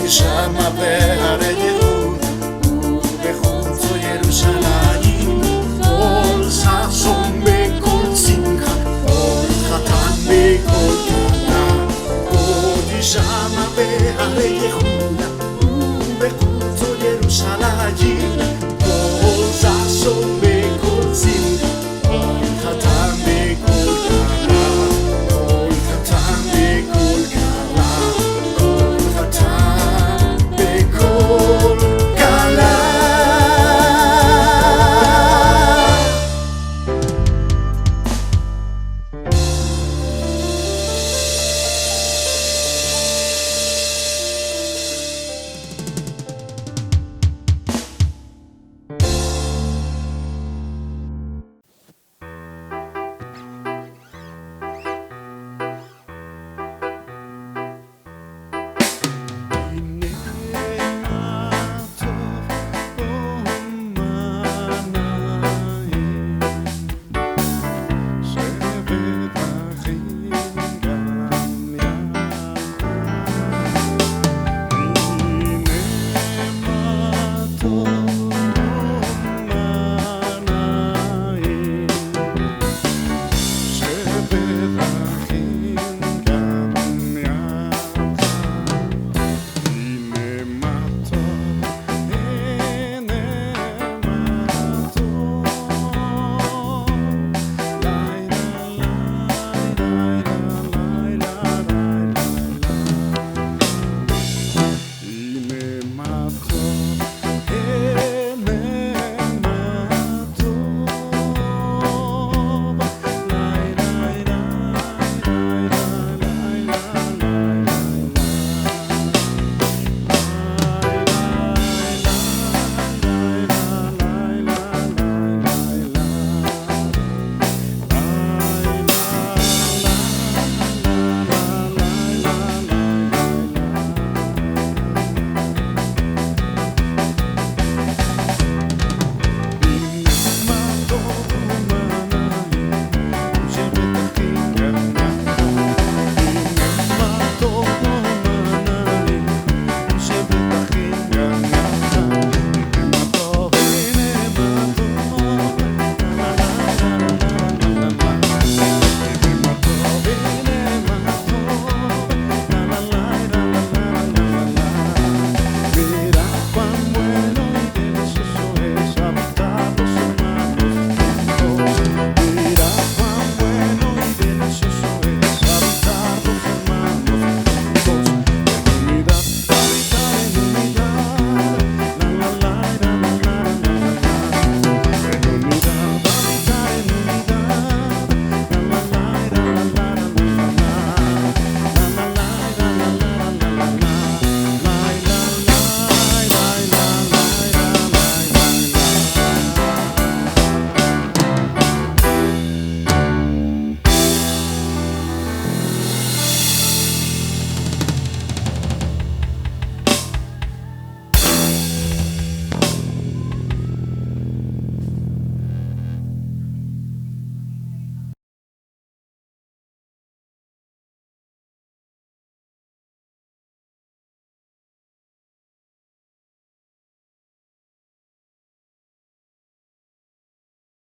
Shama Peare Yehuda, Yehud Yerushalayim, Kol Sasson Bekol Simcha, Kol Hatam Bekol Kana. Shama Peare Yehuda.